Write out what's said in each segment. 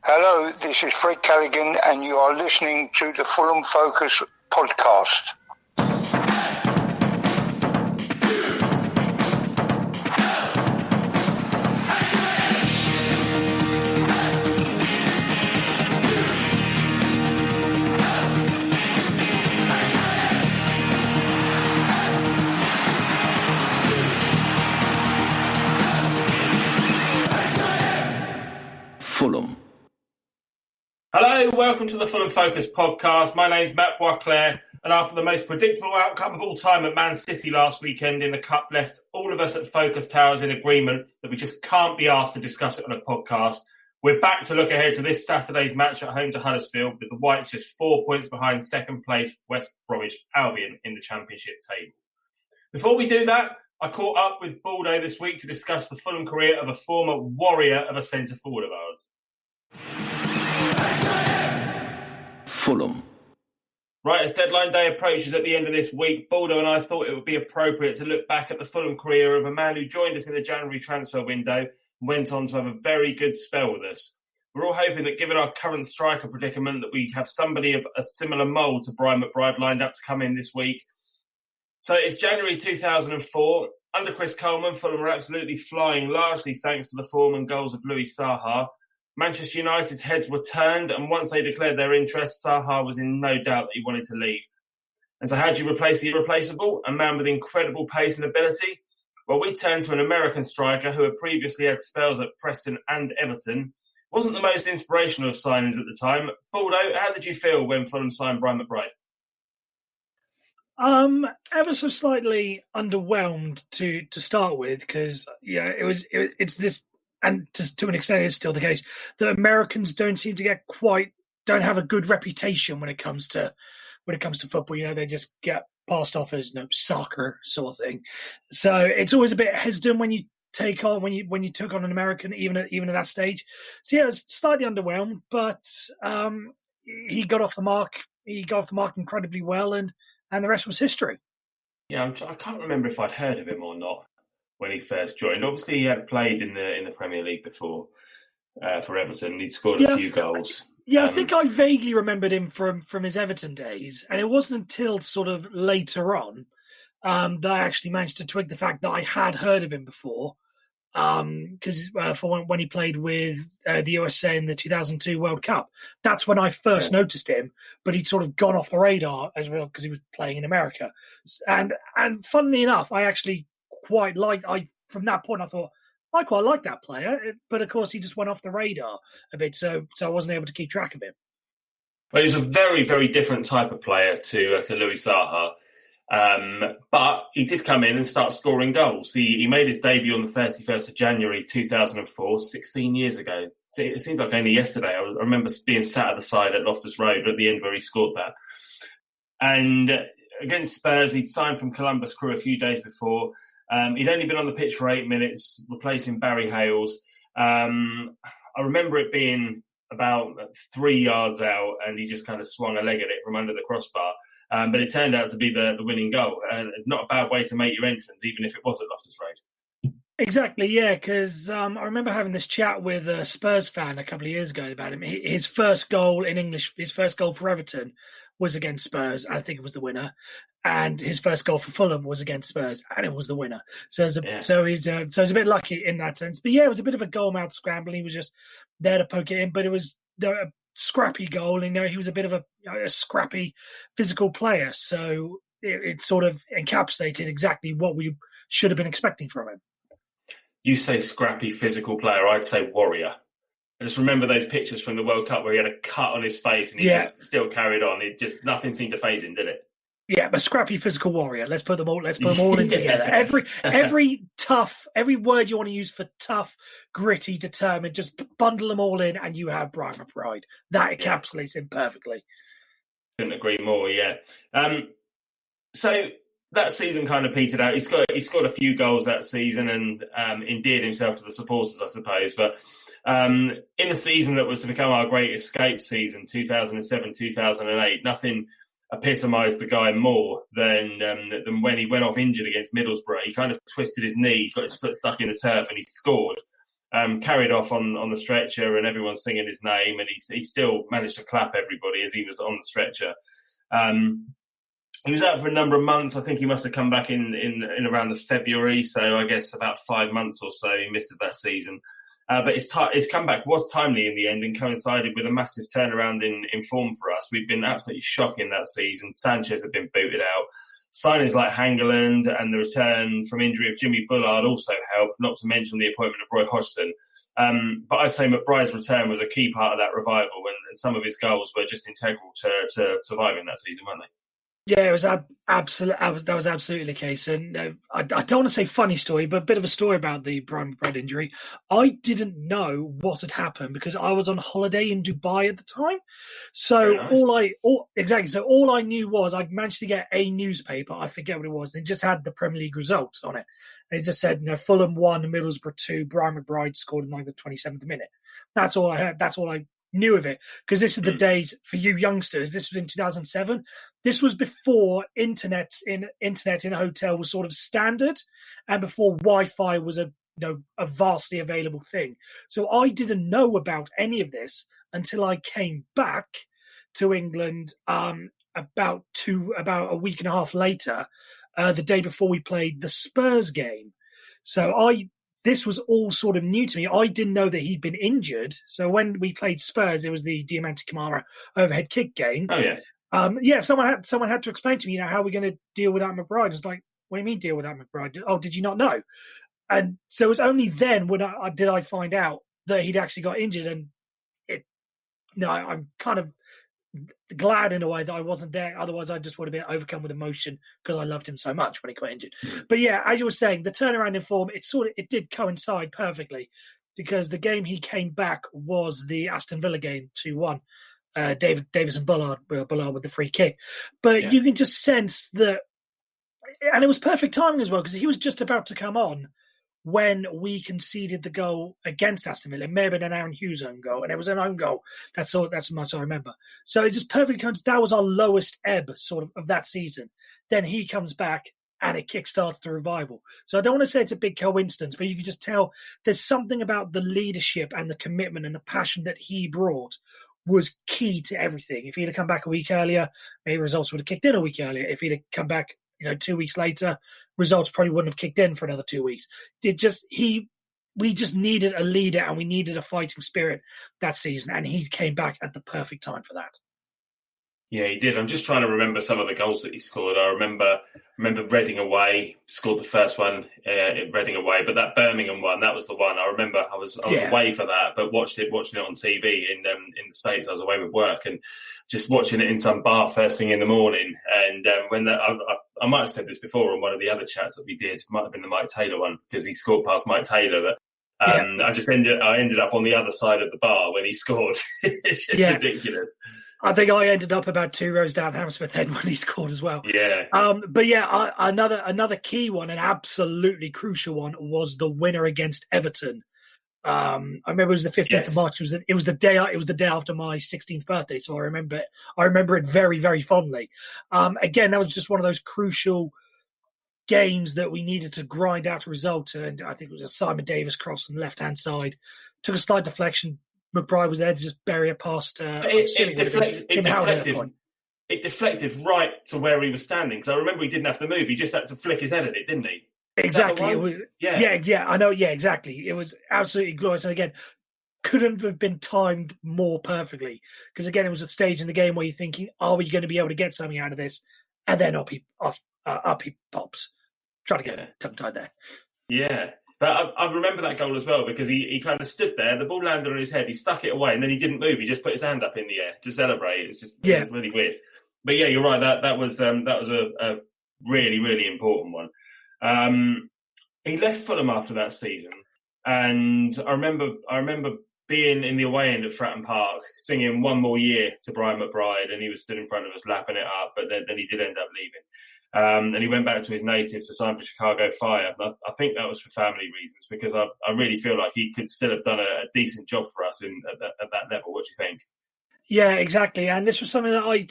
Hello, this is Fred Callaghan, and you are listening to the Fulham Focus podcast. Fulham. Hello, welcome to the Fulham Focus podcast. My name's Matt Boisclair, and after the most predictable outcome of all time at Man City last weekend in the Cup left all of us at Focus Towers in agreement that we just can't be asked to discuss it on a podcast. We're back to look ahead to this Saturday's match at home to Huddersfield, with the Whites just 4 points behind second place West Bromwich Albion in the Championship table. Before we do that, I caught up with Baldo this week to discuss the Fulham career of a former warrior of a centre-forward of ours. Fulham. Right, as deadline day approaches at the end of this week, Baldo and I thought it would be appropriate to look back at the Fulham career of a man who joined us in the January transfer window and went on to have a very good spell with us. We're all hoping that, given our current striker predicament, that we have somebody of a similar mould to Brian McBride lined up to come in this week. So it's January 2004. Under Chris Coleman, Fulham were absolutely flying, largely thanks to the form and goals of Louis Saha. Manchester United's heads were turned, and once they declared their interest, Saha was in no doubt that he wanted to leave. And so how do you replace the irreplaceable? A man with incredible pace and ability? Well, we turned to an American striker who had previously had spells at Preston and Everton. Wasn't the most inspirational of signings at the time. Baldo, how did you feel when Fulham signed Brian McBride? Ever so slightly underwhelmed to start with, because it's this, and to an extent it's still the case, that Americans don't have a good reputation when it comes to football. They just get passed off as soccer sort of thing. So it's always a bit hesitant when you took on an American, even at that stage. So yeah, I was slightly underwhelmed, but he got off the mark. He got off the mark incredibly well, and the rest was history. Yeah, I can't remember if I'd heard of him or not when he first joined. Obviously, he had played in the Premier League before for Everton. He'd scored a few goals. Yeah, I think I vaguely remembered him from his Everton days. And it wasn't until sort of later on that I actually managed to twig the fact that I had heard of him before. Because for when he played with the USA in the 2002 World Cup, that's when I first noticed him. But he'd sort of gone off the radar as well because he was playing in America. And funnily enough, I actually quite liked. From that point, I thought I quite like that player. But of course, he just went off the radar a bit, so I wasn't able to keep track of him. Well, he was a very, very different type of player to Louis Saha. But he did come in and start scoring goals. He made his debut on the 31st of January 2004, 16 years ago. So it seems like only yesterday. I remember being sat at the side at Loftus Road at the end where he scored that. And against Spurs, he'd signed from Columbus Crew a few days before. He'd only been on the pitch for 8 minutes, replacing Barry Hales. I remember it being about 3 yards out, and he just kind of swung a leg at it from under the crossbar. But it turned out to be the winning goal. Not a bad way to make your entrance, even if it was at Loftus Road. Exactly, yeah, because I remember having this chat with a Spurs fan a couple of years ago about him. His first goal in English, his first goal for Everton was against Spurs. I think it was the winner. And his first goal for Fulham was against Spurs, and it was the winner. So he's a bit lucky in that sense. But yeah, it was a bit of a goal mouth scramble. He was just there to poke it in, but it was a scrappy goal. And he was a bit of a scrappy physical player. So it sort of encapsulated exactly what we should have been expecting from him. You say scrappy physical player, I'd say warrior. I just remember those pictures from the World Cup where he had a cut on his face and he just still carried on. Nothing seemed to faze him, did it? Yeah, but scrappy physical warrior. Let's put them all in together. Every word you want to use for tough, gritty, determined, just bundle them all in, and you have Brian McBride. That encapsulates him perfectly. Couldn't agree more. Yeah. So that season kind of petered out. He scored a few goals that season and endeared himself to the supporters, I suppose. But in the season that was to become our great escape season, 2007-2008, nothing epitomised the guy more than when he went off injured against Middlesbrough. He kind of twisted his knee, got his foot stuck in the turf, and he scored. carried off on the stretcher, and everyone's singing his name, and he still managed to clap everybody as he was on the stretcher. He was out for a number of months. I think he must have come back in around the February, so I guess about 5 months or so he missed of that season. But his comeback was timely in the end and coincided with a massive turnaround in form for us. We've been absolutely shocking that season. Sanchez had been booted out. Signings like Hangeland and the return from injury of Jimmy Bullard also helped, not to mention the appointment of Roy Hodgson. But I'd say McBride's return was a key part of that revival, and some of his goals were just integral to surviving that season, weren't they? Yeah, it was absolutely that was absolutely the case. And I don't want to say funny story, but a bit of a story about the Brian McBride injury. I didn't know what had happened because I was on holiday in Dubai at the time. So nice. all I knew was I managed to get a newspaper. I forget what it was. And it just had the Premier League results on it. And it just said, Fulham 1, Middlesbrough 2. Brian McBride scored in like the 27th minute. That's all I heard. That's all I knew of it, because this is the days for you youngsters. This was in 2007. This was before internet in a hotel was sort of standard, and before Wi-Fi was a vastly available thing. So I didn't know about any of this until I came back to England about a week and a half later, the day before we played the Spurs game. So this was all sort of new to me. I didn't know that he'd been injured. So when we played Spurs, it was the Diamante Kamara overhead kick game. Oh, yeah. Someone had to explain to me, how are we going to deal with that McBride? I was like, what do you mean deal with that McBride? Oh, did you not know? And so it was only then when I find out that he'd actually got injured. And I'm kind of glad in a way that I wasn't there. Otherwise, I just would have been overcome with emotion because I loved him so much when he got injured. But yeah, as you were saying, the turnaround in form, it did coincide perfectly, because the game he came back was the Aston Villa game, 2-1. Davis and Bullard with the free kick. But you can just sense that, and it was perfect timing as well, because he was just about to come on when we conceded the goal against Aston Villa. It may have been an Aaron Hughes own goal, and it was an own goal. That's as much as I remember. So it just perfectly comes. That was our lowest ebb sort of that season. Then he comes back, and it kickstarts the revival. So I don't want to say it's a big coincidence, but you can just tell there's something about the leadership and the commitment and the passion that he brought was key to everything. If he'd have come back a week earlier, maybe results would have kicked in a week earlier. If he'd have come back 2 weeks later, results probably wouldn't have kicked in for another 2 weeks. We just needed a leader, and we needed a fighting spirit that season, and he came back at the perfect time for that. Yeah, he did. I'm just trying to remember some of the goals that he scored. I remember Reading away, scored the first one at Reading away, but that Birmingham one, that was the one. I remember I was away for that, but watching it on TV in the States. I was away with work and just watching it in some bar first thing in the morning. And I might have said this before on one of the other chats that we did, might have been the Mike Taylor one, because he scored past Mike Taylor. But I ended up on the other side of the bar when he scored. It's just ridiculous. I think I ended up about 2 rows down Hammersmith End when he scored as well. Yeah. Another key one, an absolutely crucial one, was the winner against Everton. I remember it was the 15th of March. It was the day after my 16th birthday, so I remember it very, very fondly. Again, that was just one of those crucial games that we needed to grind out a result. And I think it was a Simon Davis cross on the left-hand side. Took a slight deflection. McBride was there to just bury it past. It deflected right to where he was standing. Because I remember he didn't have to move; he just had to flick his head at it, didn't he? Exactly. I know. Yeah, exactly. It was absolutely glorious, and again, couldn't have been timed more perfectly. Because again, it was a stage in the game where you're thinking, "Are we going to be able to get something out of this?" And then up he pops. Trying to get a tongue-tied there. Yeah. But I remember that goal as well, because he kind of stood there, the ball landed on his head, he stuck it away, and then he didn't move. He just put his hand up in the air to celebrate. It was really weird. But yeah, you're right. That was a really, really important one. He left Fulham after that season, and I remember being in the away end at Fratton Park, singing "One More Year" to Brian McBride, and he was stood in front of us lapping it up. But then he did end up leaving. And he went back to his native to sign for Chicago Fire. I think that was for family reasons, because I really feel like he could still have done a decent job for us at that level. What do you think? Yeah, exactly. And this was something that I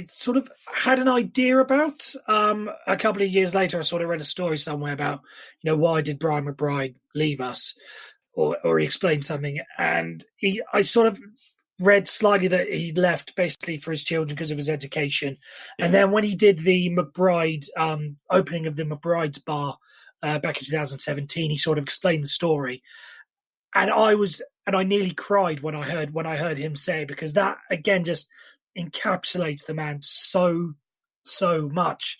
sort of had an idea about. A couple of years later, I sort of read a story somewhere about, why did Brian McBride leave us? or he explained something, and I sort of read slightly that he left basically for his children because of his education. Yeah. And then when he did the McBride opening of the McBride's bar back in 2017, he sort of explained the story, and I nearly cried when I heard him say it, because that again just encapsulates the man so much.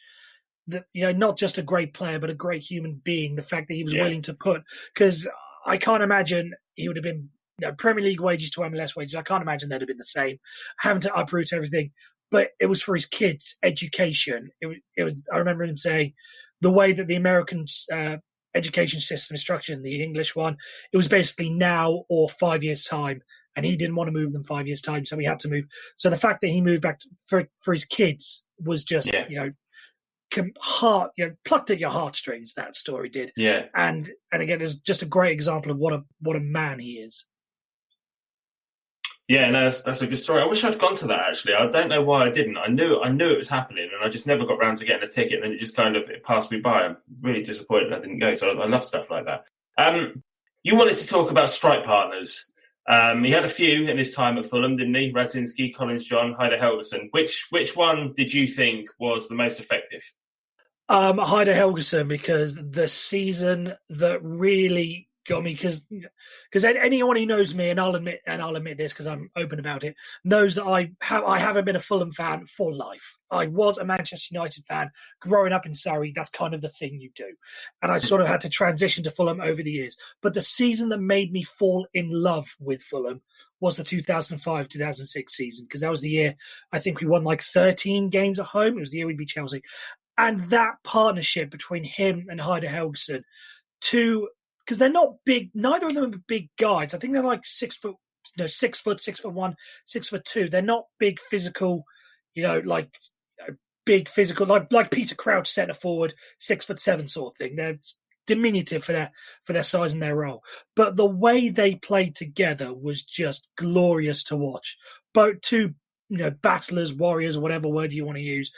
That, you know, not just a great player but a great human being. The fact that he was willing to put, because I can't imagine he would have been, you know, Premier League wages to MLS wages. I can't imagine they'd have been the same, having to uproot everything. But it was for his kids' education. It was. I remember him saying the way that the American education system is structured, the English one, it was basically now or 5 years' time, and he didn't want to move them 5 years' time, so he had to move. So the fact that he moved back for his kids was just, plucked at your heartstrings. That story did, and again, it's just a great example of what a man he is. Yeah, no, that's a good story. I wish I'd gone to that, actually. I don't know why I didn't. I knew it was happening, and I just never got round to getting a ticket, and then it just it passed me by. I'm really disappointed I didn't go, so I love stuff like that. You wanted to talk about strike partners. He had a few in his time at Fulham, didn't he? Radzinski, Collins-John, Heider Helguson. Which one did you think was the most effective? Heider Helguson, because the season that really got me, because anyone who knows me, and I'll admit this because I'm open about it, knows that I haven't been a Fulham fan for life. I was a Manchester United fan growing up in Surrey. That's kind of the thing you do, and I sort of had to transition to Fulham over the years. But the season that made me fall in love with Fulham was the 2005-2006 season, because that was the year I think we won like 13 games at home. It was the year we beat Chelsea, and that partnership between him and Heider Helguson, because they're not big. Neither of them are big guys. I think they're like 6 foot, 6'1", 6'2". They're not big physical, big physical like Peter Crouch, centre forward, 6'7" sort of thing. They're diminutive for their size and their role. But the way they played together was just glorious to watch. Both two, battlers, warriors, whatever word you want to use.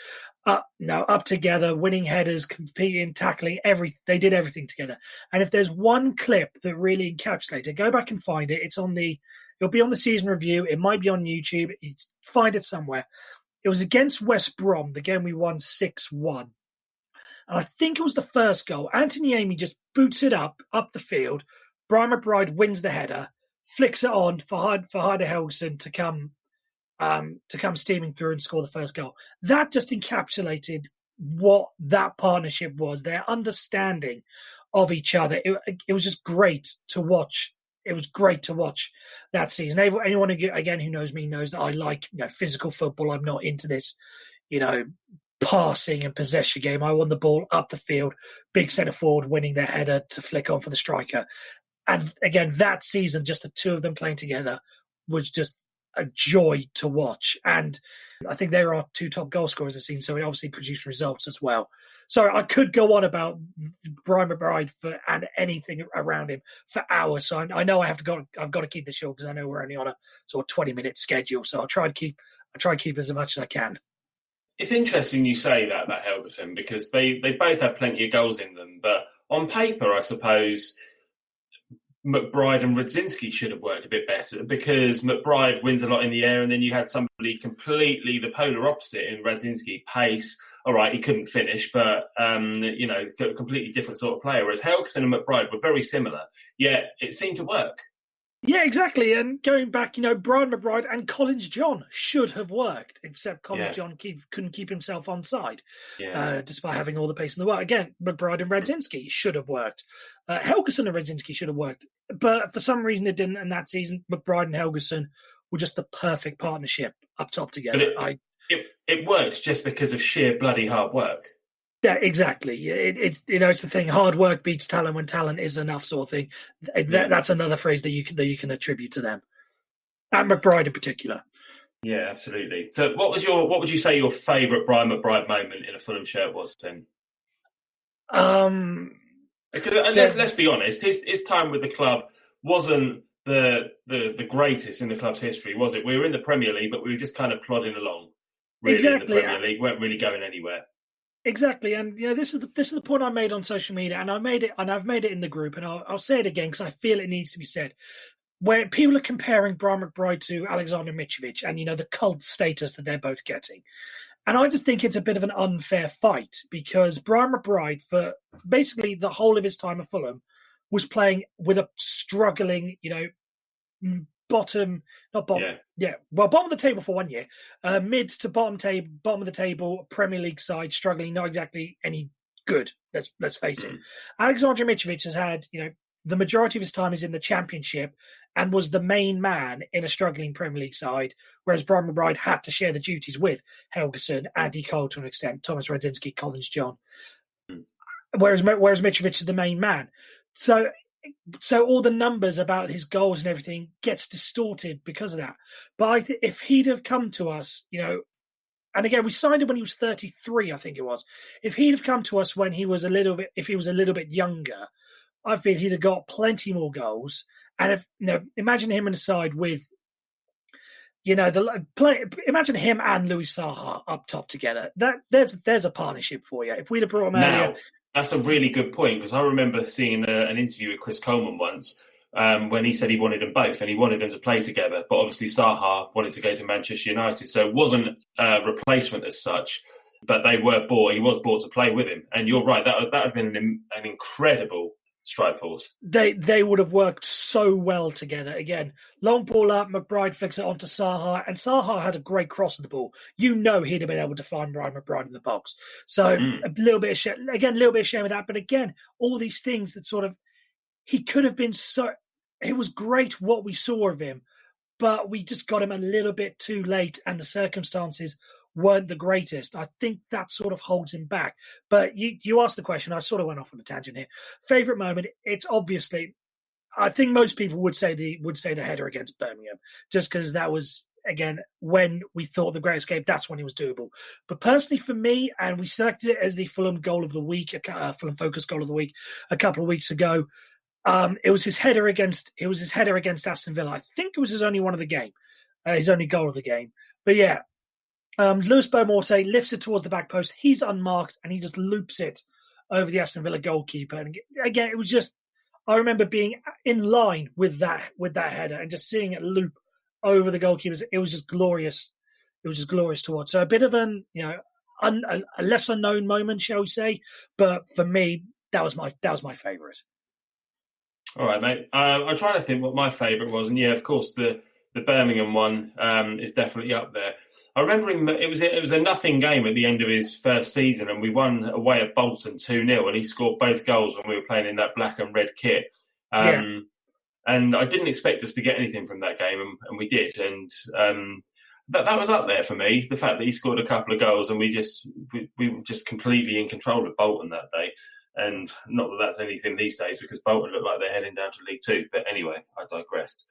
Up together, winning headers, competing, tackling, they did everything together. And if there's one clip that really encapsulates it, go back and find it. It'll be on the season review. It might be on YouTube. You find it somewhere. It was against West Brom, the game we won 6-1. And I think it was the first goal. Anthony Amy just boots it up the field. Brian McBride wins the header, flicks it on for Heider Helguson to come steaming through and score the first goal. That just encapsulated what that partnership was, their understanding of each other. It was just great to watch. It was great to watch that season. Anyone who knows me knows that I like physical football. I'm not into this, passing and possession game. I want the ball up the field, big centre forward winning their header to flick on for the striker. And again, that season, just the two of them playing together was just a joy to watch. And I think they were our two top goal scorers this season, so it obviously produced results as well. So I could go on about Brian McBride and anything around him for hours. So I know I've got to keep this short because I know we're only on a sort of 20-minute schedule. So I'll try and keep as much as I can. It's interesting you say that Helguson, because they both have plenty of goals in them, but on paper, I suppose McBride and Radzinski should have worked a bit better, because McBride wins a lot in the air, and then you had somebody completely the polar opposite in Radzinski. Pace, all right, he couldn't finish, but a completely different sort of player. Whereas Helguson and McBride were very similar, yet it seemed to work. Yeah, exactly. And going back, Brian McBride and Collins-John should have worked, except Collins-John couldn't keep himself onside, despite having all the pace in the world. Again, McBride and Radzinski should have worked. Helguson and Radzinski should have worked. But for some reason it didn't, and that season McBride and Helguson were just the perfect partnership up top together. But it worked just because of sheer bloody hard work. Yeah, exactly. It's the thing. Hard work beats talent when talent is enough, sort of thing. That's another phrase that you can attribute to them, and McBride in particular. Yeah, absolutely. So, what would you say your favourite Brian McBride moment in a Fulham shirt was then? Because let's be honest, his time with the club wasn't the greatest in the club's history, was it? We were in the Premier League, but we were just kind of plodding along. Really, exactly. In the Premier League, weren't really going anywhere. Exactly, and this is the point I made on social media, and I've made it in the group, and I'll say it again because I feel it needs to be said. Where people are comparing Brian McBride to Alexander Mitrovic, and the cult status that they're both getting, and I just think it's a bit of an unfair fight because Brian McBride, for basically the whole of his time at Fulham, was playing with a struggling, bottom of the table for 1 year, mid to bottom of the table Premier League side, struggling, not exactly any good. Let's face it. Alexander Mitrovic has had, the majority of his time is in the Championship and was the main man in a struggling Premier League side, whereas Brian McBride had to share the duties with Helgeson, Andy Cole to an extent, Thomas Radzinski, Collins John. Whereas Mitrovic is the main man. So all the numbers about his goals and everything gets distorted because of that. But if he'd have come to us, and again, we signed him when he was 33, I think it was. If he'd have come to us when he was a little bit younger, I feel he'd have got plenty more goals. And imagine him in a side with, imagine him and Louis Saha up top together. There's a partnership for you. If we'd have brought him earlier. That's a really good point, because I remember seeing an interview with Chris Coleman once when he said he wanted them both and he wanted them to play together. But obviously Saha wanted to go to Manchester United, so it wasn't a replacement as such. But he was bought to play with him. And you're right, that would have been an incredible strike force. They would have worked so well together. Again, long ball up, McBride flicks it onto Saha, and Saha had a great cross of the ball. He'd have been able to find Brian McBride in the box. So a little bit of shame of that. But again, all these things that sort of, he could have been it was great what we saw of him, but we just got him a little bit too late and the circumstances weren't the greatest. I think that sort of holds him back. But you asked the question, I sort of went off on a tangent here. Favourite moment, it's obviously, I think most people would say the header against Birmingham, just because that was, again, when we thought the Great Escape, that's when it was doable. But personally for me, and we selected it as the Fulham goal of the week, Fulham Focus goal of the week a couple of weeks ago, it was his header against Aston Villa. I think it was his only one of the game, his only goal of the game. But yeah, Lewis Beaumorte lifts it towards the back post. He's unmarked and he just loops it over the Aston Villa goalkeeper. And again, it was just, I remember being in line with that header and just seeing it loop over the goalkeepers. It was just glorious. It was just glorious to watch. So a bit of a lesser known moment, shall we say? But for me, that was my favourite. All right, mate. I'm trying to think what my favourite was, and yeah, of course the Birmingham one is definitely up there. I remember it was a nothing game at the end of his first season, and we won away at Bolton 2-0, and he scored both goals when we were playing in that black and red kit. And I didn't expect us to get anything from that game, and we did. And that was up there for me. The fact that he scored a couple of goals, and we were just completely in control of Bolton that day. And not that that's anything these days, because Bolton look like they're heading down to League Two. But anyway, I digress.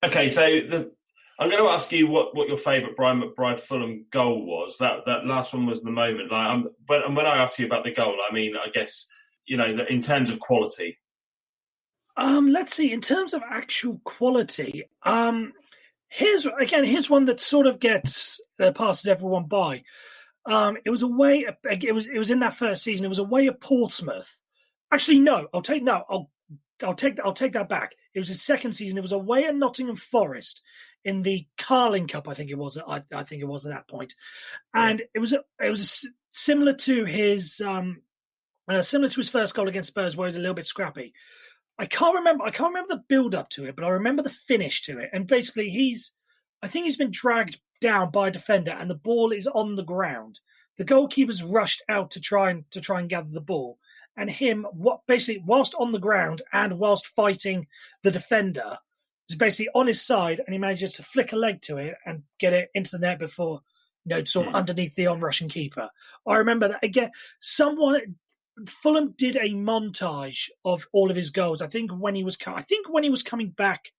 Okay, so I'm going to ask you what your favourite Brian McBride Fulham goal was. That last one was the moment. When I ask you about the goal, I mean, I guess, that in terms of quality. Let's see. In terms of actual quality, here's one that sort of passes everyone by. It was away. It was in that first season. It was away at Portsmouth. Actually, no. I'll take that back. It was his second season. It was away at Nottingham Forest in the Carling Cup. I think it was. I think it was at that point, and it was similar to his first goal against Spurs, where he was a little bit scrappy. I can't remember the build up to it, but I remember the finish to it. And basically, I think he's been dragged down by a defender, and the ball is on the ground. The goalkeeper's rushed out to try and gather the ball. And him, whilst on the ground and whilst fighting the defender, is basically on his side, and he manages to flick a leg to it and get it into the net before, sort of underneath the on-rushing keeper. I remember that again. Fulham did a montage of all of his goals. I think when he was coming back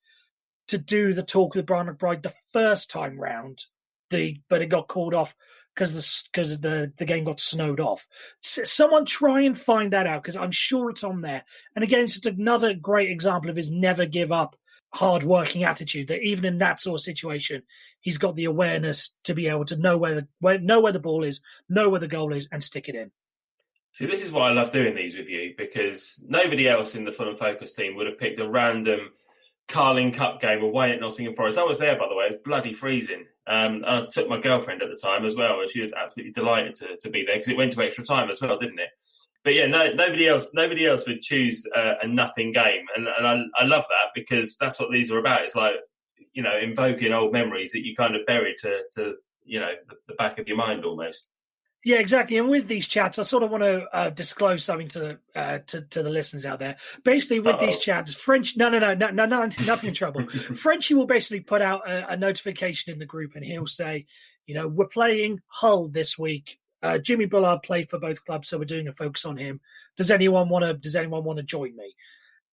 to do the talk with Brian McBride the first time round, but it got called off because the game got snowed off. Someone try and find that out, because I'm sure it's on there. And again, it's just another great example of his never give up hard-working attitude, that even in that sort of situation, he's got the awareness to be able to know where the ball is, know where the goal is, and stick it in. See, this is why I love doing these with you, because nobody else in the Fulham Focus team would have picked a random Carling Cup game away at Nottingham Forest. I was there, by the way. It was bloody freezing. I took my girlfriend at the time as well, and she was absolutely delighted to be there because it went to extra time as well, didn't it? But yeah, nobody else would choose a nothing game, and I love that, because that's what these are about. It's like, you know, invoking old memories that you kind of buried to you know, the back of your mind almost. Yeah, exactly. And with these chats, I sort of want to disclose something to the listeners out there. Basically, with these chats, nothing in trouble. Frenchie will basically put out a notification in the group, and he'll say, you know, we're playing Hull this week. Jimmy Bullard played for both clubs, so we're doing a focus on him. Does anyone want to join me?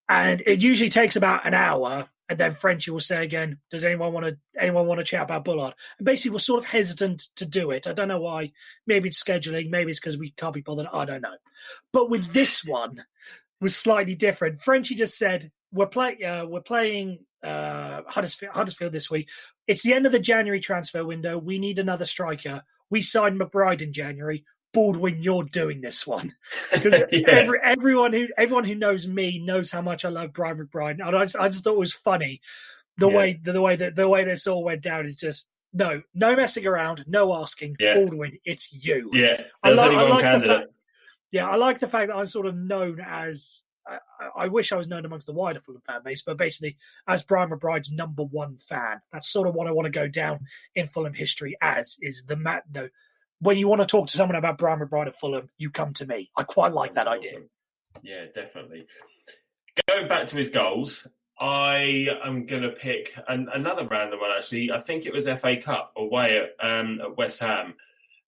And it usually takes about an hour, and then Frenchie will say again, does anyone want to chat about Bullard? And basically, we're sort of hesitant to do it. I don't know why. Maybe it's scheduling. Maybe it's because we can't be bothered. I don't know. But with this one, was slightly different. Frenchie just said, we're playing Huddersfield this week. It's the end of the January transfer window. We need another striker. We signed McBride in January. Baldwin, you're doing this one. Because everyone who knows me knows how much I love Brian McBride. And I just thought it was funny the way this all went down. Is just no messing around, no asking. Yeah. Baldwin, it's you. Yeah, there's only one candidate. I like the fact that I'm sort of known as. I wish I was known amongst the wider Fulham fan base, but basically as Brian McBride's number one fan. That's sort of what I want to go down in Fulham history as, is the Matt. No, when you want to talk to someone about Brian McBride at Fulham, you come to me. I quite like that idea. Yeah, definitely. Going back to his goals, I am going to pick another random one, actually. I think it was FA Cup away at West Ham.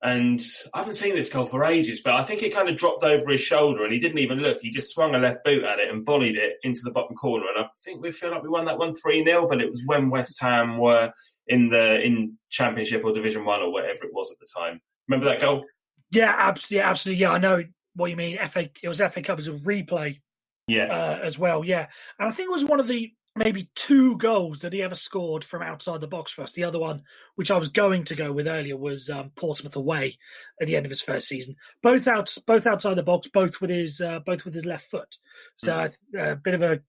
And I haven't seen this goal for ages, but I think it kind of dropped over his shoulder and he didn't even look. He just swung a left boot at it and volleyed it into the bottom corner. And I think we feel like we won that one 3-0, but it was when West Ham were in Championship or Division 1 or whatever it was at the time. Remember that goal? Yeah, absolutely. Yeah, I know what you mean. It was FA Cup as a replay as well, yeah. And I think it was one of the maybe 2 goals that he ever scored from outside the box for us. The other one, which I was going to go with earlier, was Portsmouth away at the end of his first season. Both outside the box, both with his left foot. So a bit of a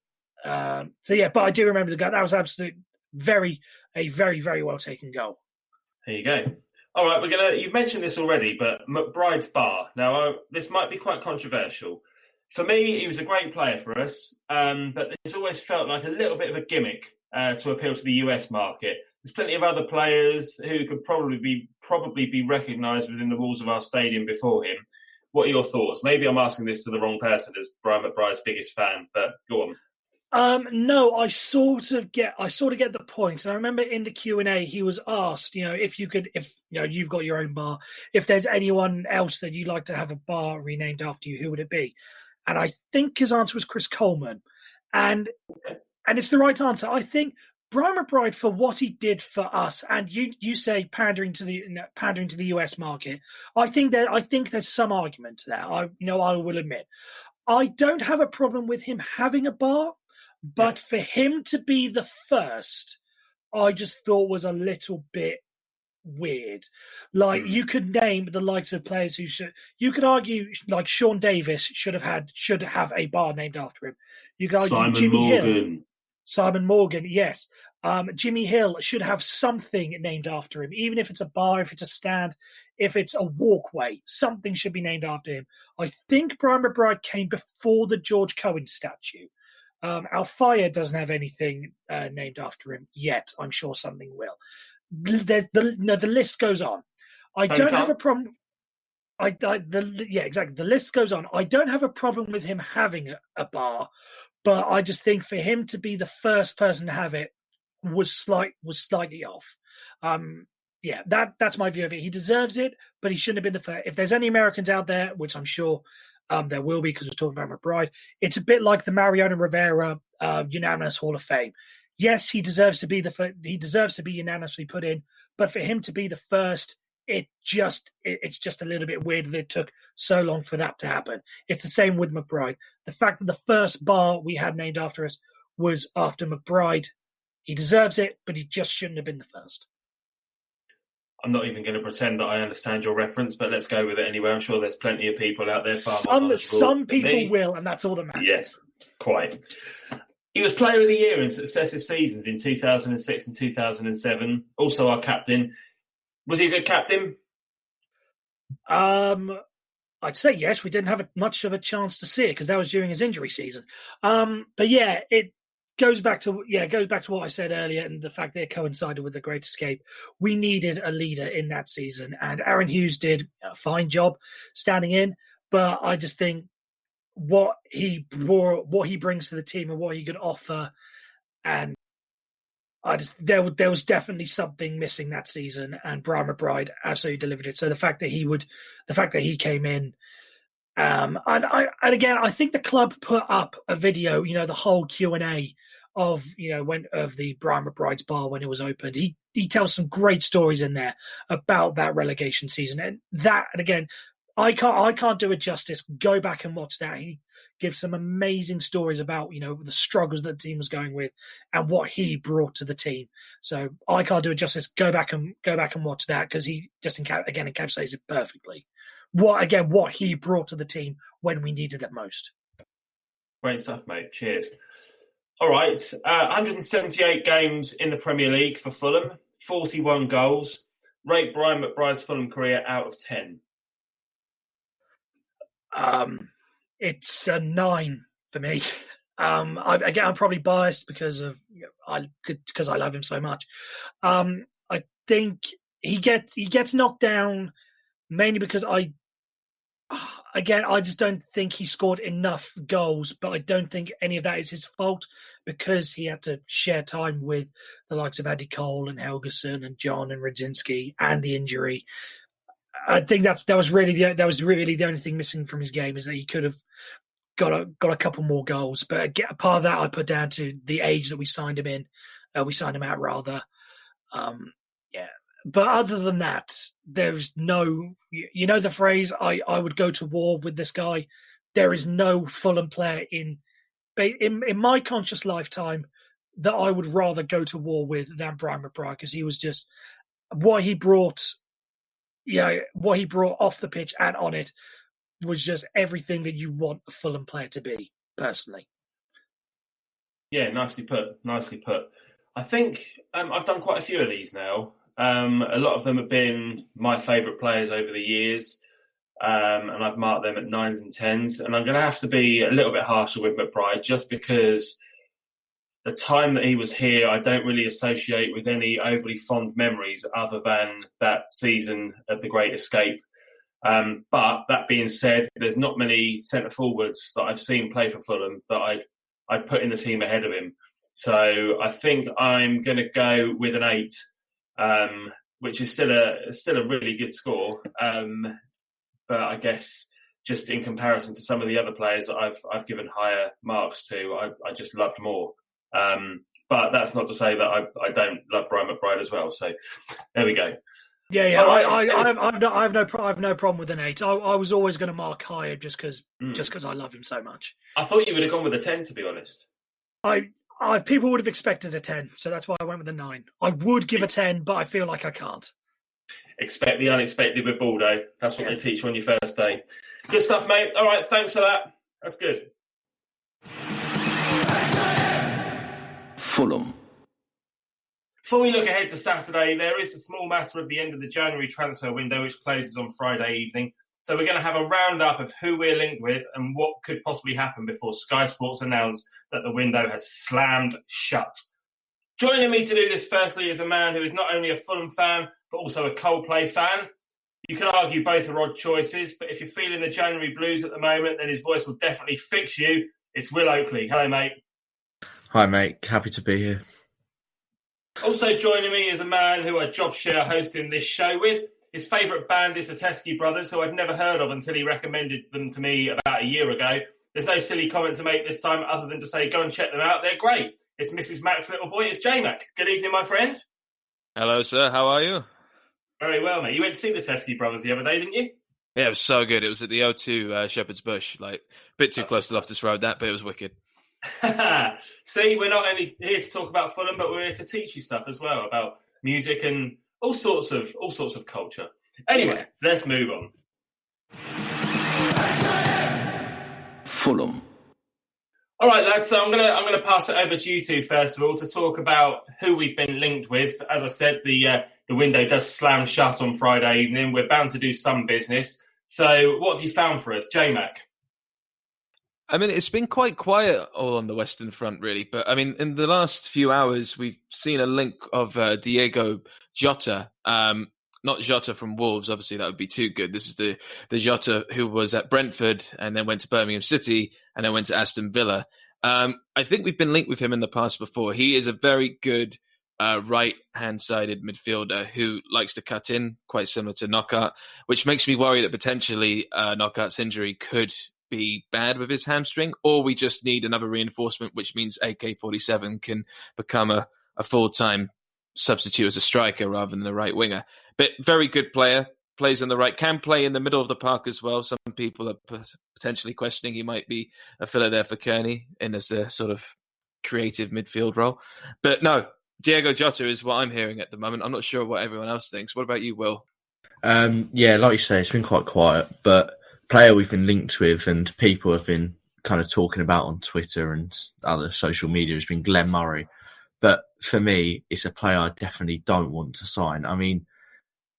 but I do remember the goal. That was a very, very well taken goal. There you go. All right, you've mentioned this already, but McBride's bar. Now, this might be quite controversial. For me, he was a great player for us, but it's always felt like a little bit of a gimmick to appeal to the US market. There's plenty of other players who could probably be recognised within the walls of our stadium before him. What are your thoughts? Maybe I'm asking this to the wrong person as Brian McBride's biggest fan, but go on. No, I sort of get the point. And I remember in the Q&A, he was asked, if you've got your own bar, if there's anyone else that you'd like to have a bar renamed after you, who would it be? And I think his answer was Chris Coleman. And it's the right answer. I think Brian McBride, for what he did for us, and you say pandering to the US market, I think there's some argument to that. I will admit. I don't have a problem with him having a bar, but for him to be the first, I just thought was a little bit weird. Like, you could name the likes of players you could argue like Sean Davis should have a bar named after him. You could argue Simon Morgan, yes. Jimmy Hill should have something named after him, even if it's a bar, if it's a stand, if it's a walkway, something should be named after him. I think Brian McBride came before the George Cohen statue. Alfaya doesn't have anything named after him yet. I'm sure something will. The list goes on. I don't have a problem. Exactly. The list goes on. I don't have a problem with him having a bar, but I just think for him to be the first person to have it was slightly off. That's my view of it. He deserves it, but he shouldn't have been the first. If there's any Americans out there, which I'm sure there will be because we're talking about McBride, it's a bit like the Mariano Rivera unanimous Hall of Fame. Yes, he deserves to be unanimously put in, but for him to be the first, it's just a little bit weird that it took so long for that to happen. It's the same with McBride. The fact that the first bar we had named after us was after McBride He deserves it, but he just shouldn't have been the first. I'm not even going to pretend that I understand your reference, but let's go with it anyway. I'm sure there's plenty of people out there far more knowledgeable Some people than me. will, and that's all that matters. Yes, quite. He was Player of the Year in successive seasons in 2006 and 2007. Also our captain. Was he a good captain? I'd say yes. We didn't have much of a chance to see it because that was during his injury season. But yeah, it goes back to what I said earlier and the fact that it coincided with the Great Escape. We needed a leader in that season, and Aaron Hughes did a fine job standing in. But I just think what he brings to the team and what he could offer, and there was definitely something missing that season, and Brian McBride absolutely delivered it. So the fact that he came in, and again, I think the club put up a video, the whole Q&A of the Brian McBride's bar when it was opened. He tells some great stories in there about that relegation season, and again, I can't do it justice. Go back and watch that. He gives some amazing stories about the struggles that the team was going with and what he brought to the team. So I can't do it justice. Go back and watch that because he just encapsulates it perfectly. What he brought to the team when we needed it most. Great stuff, mate. Cheers. All right, 178 games in the Premier League for Fulham, 41 goals. Rate Brian McBride's Fulham career out of 10. It's a 9 for me. I'm probably biased because I love him so much. I think he gets knocked down mainly because I just don't think he scored enough goals, but I don't think any of that is his fault because he had to share time with the likes of Andy Cole and Helgeson and John and Radzinski and the injury. I think that was really the only thing missing from his game is that he could have got a couple more goals. But part of that I put down to the age that we signed him in. We signed him out rather. Yeah. But other than that, there's no, the phrase, I would go to war with this guy. There is no Fulham player in my conscious lifetime that I would rather go to war with than Brian McBride because he was just what he brought off the pitch and on it was just everything that you want a Fulham player to be, personally. Yeah, nicely put. I think I've done quite a few of these now. A lot of them have been my favourite players over the years, and I've marked them at 9s and 10s. And I'm going to have to be a little bit harsher with McBride just because the time that he was here, I don't really associate with any overly fond memories other than that season of the Great Escape. But that being said, there's not many centre forwards that I've seen play for Fulham that I'd put in the team ahead of him. So I think I'm going to go with an 8, which is still a really good score. But I guess just in comparison to some of the other players that I've given higher marks to, I just loved more. But that's not to say that I don't love Brian McBride as well. So there we go. Yeah. I have no problem with an 8. I was always going to mark higher just because I love him so much. I thought you would have gone with a 10, to be honest. People would have expected a 10, so that's why I went with a 9. I would give a 10, but I feel like I can't. Expect the unexpected with Baldo. That's what they teach you on your first day. Good stuff, mate. All right, thanks for that. That's good. Fulham. Before we look ahead to Saturday, there is a small matter of the end of the January transfer window, which closes on Friday evening. So we're going to have a roundup of who we're linked with and what could possibly happen before Sky Sports announce that the window has slammed shut. Joining me to do this, firstly, is a man who is not only a Fulham fan, but also a Coldplay fan. You could argue both are odd choices, but if you're feeling the January blues at the moment, then his voice will definitely fix you. It's Will Oakley. Hello, mate. Hi, mate. Happy to be here. Also joining me is a man who I job share hosting this show with. His favourite band is the Teskey Brothers, who I'd never heard of until he recommended them to me about a year ago. There's no silly comment to make this time other than to say, go and check them out. They're great. It's Mrs. Mac's little boy. It's Jmac. Good evening, my friend. Hello, sir. How are you? Very well, mate. You went to see the Teskey Brothers the other day, didn't you? Yeah, it was so good. It was at the O2 Shepherd's Bush. Like, a bit too close to Loftus Road, but it was wicked. See, we're not only here to talk about Fulham, but we're here to teach you stuff as well about music and all sorts of culture. Anyway, let's move on. Fulham. All right, lads. So I'm gonna pass it over to you two first of all to talk about who we've been linked with. As I said, the window does slam shut on Friday evening. We're bound to do some business. So, what have you found for us, Jmac? I mean, it's been quite quiet all on the Western Front, really. But I mean, in the last few hours, we've seen a link of Diego Jota. Not Jota from Wolves, obviously that would be too good. This is the Jota who was at Brentford and then went to Birmingham City and then went to Aston Villa. I think we've been linked with him in the past before. He is a very good right-hand-sided midfielder who likes to cut in, quite similar to Knockout, which makes me worry that potentially Knockout's injury could be bad with his hamstring, or we just need another reinforcement, which means AK-47 can become a full-time substitute as a striker rather than a right winger. But very good player, plays on the right, can play in the middle of the park as well. Some people are potentially questioning he might be a filler there for Kearney in as a sort of creative midfield role. But no, Diego Jota is what I'm hearing at the moment. I'm not sure what everyone else thinks. What about you, Will? Yeah, like you say, it's been quite quiet, but player we've been linked with and people have been kind of talking about on Twitter and other social media has been Glenn Murray. But for me, it's a player I definitely don't want to sign. I mean,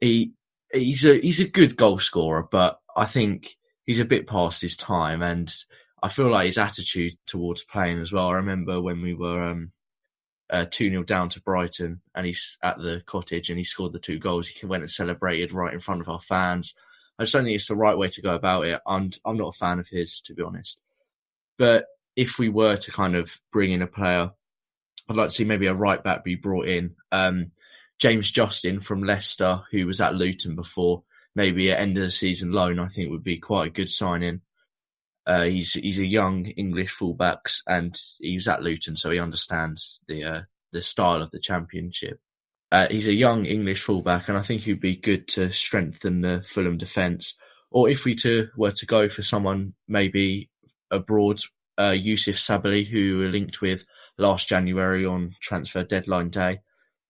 he's a good goal scorer, but I think he's a bit past his time, and I feel like his attitude towards playing as well. I remember when we were 2-0 down to Brighton, and he's at the Cottage, and he scored the 2 goals. He went and celebrated right in front of our fans. I just don't think it's the right way to go about it. I'm not a fan of his, to be honest. But if we were to kind of bring in a player, I'd like to see maybe a right back be brought in. James Justin from Leicester, who was at Luton before, maybe at end of the season loan, I think would be quite a good signing. He's a young English fullback, and he was at Luton, so he understands the style of the Championship. He's a young English fullback, and I think he'd be good to strengthen the Fulham defence. Or if we were to go for someone maybe abroad, Yusuf Sabali, who we were linked with last January on transfer deadline day,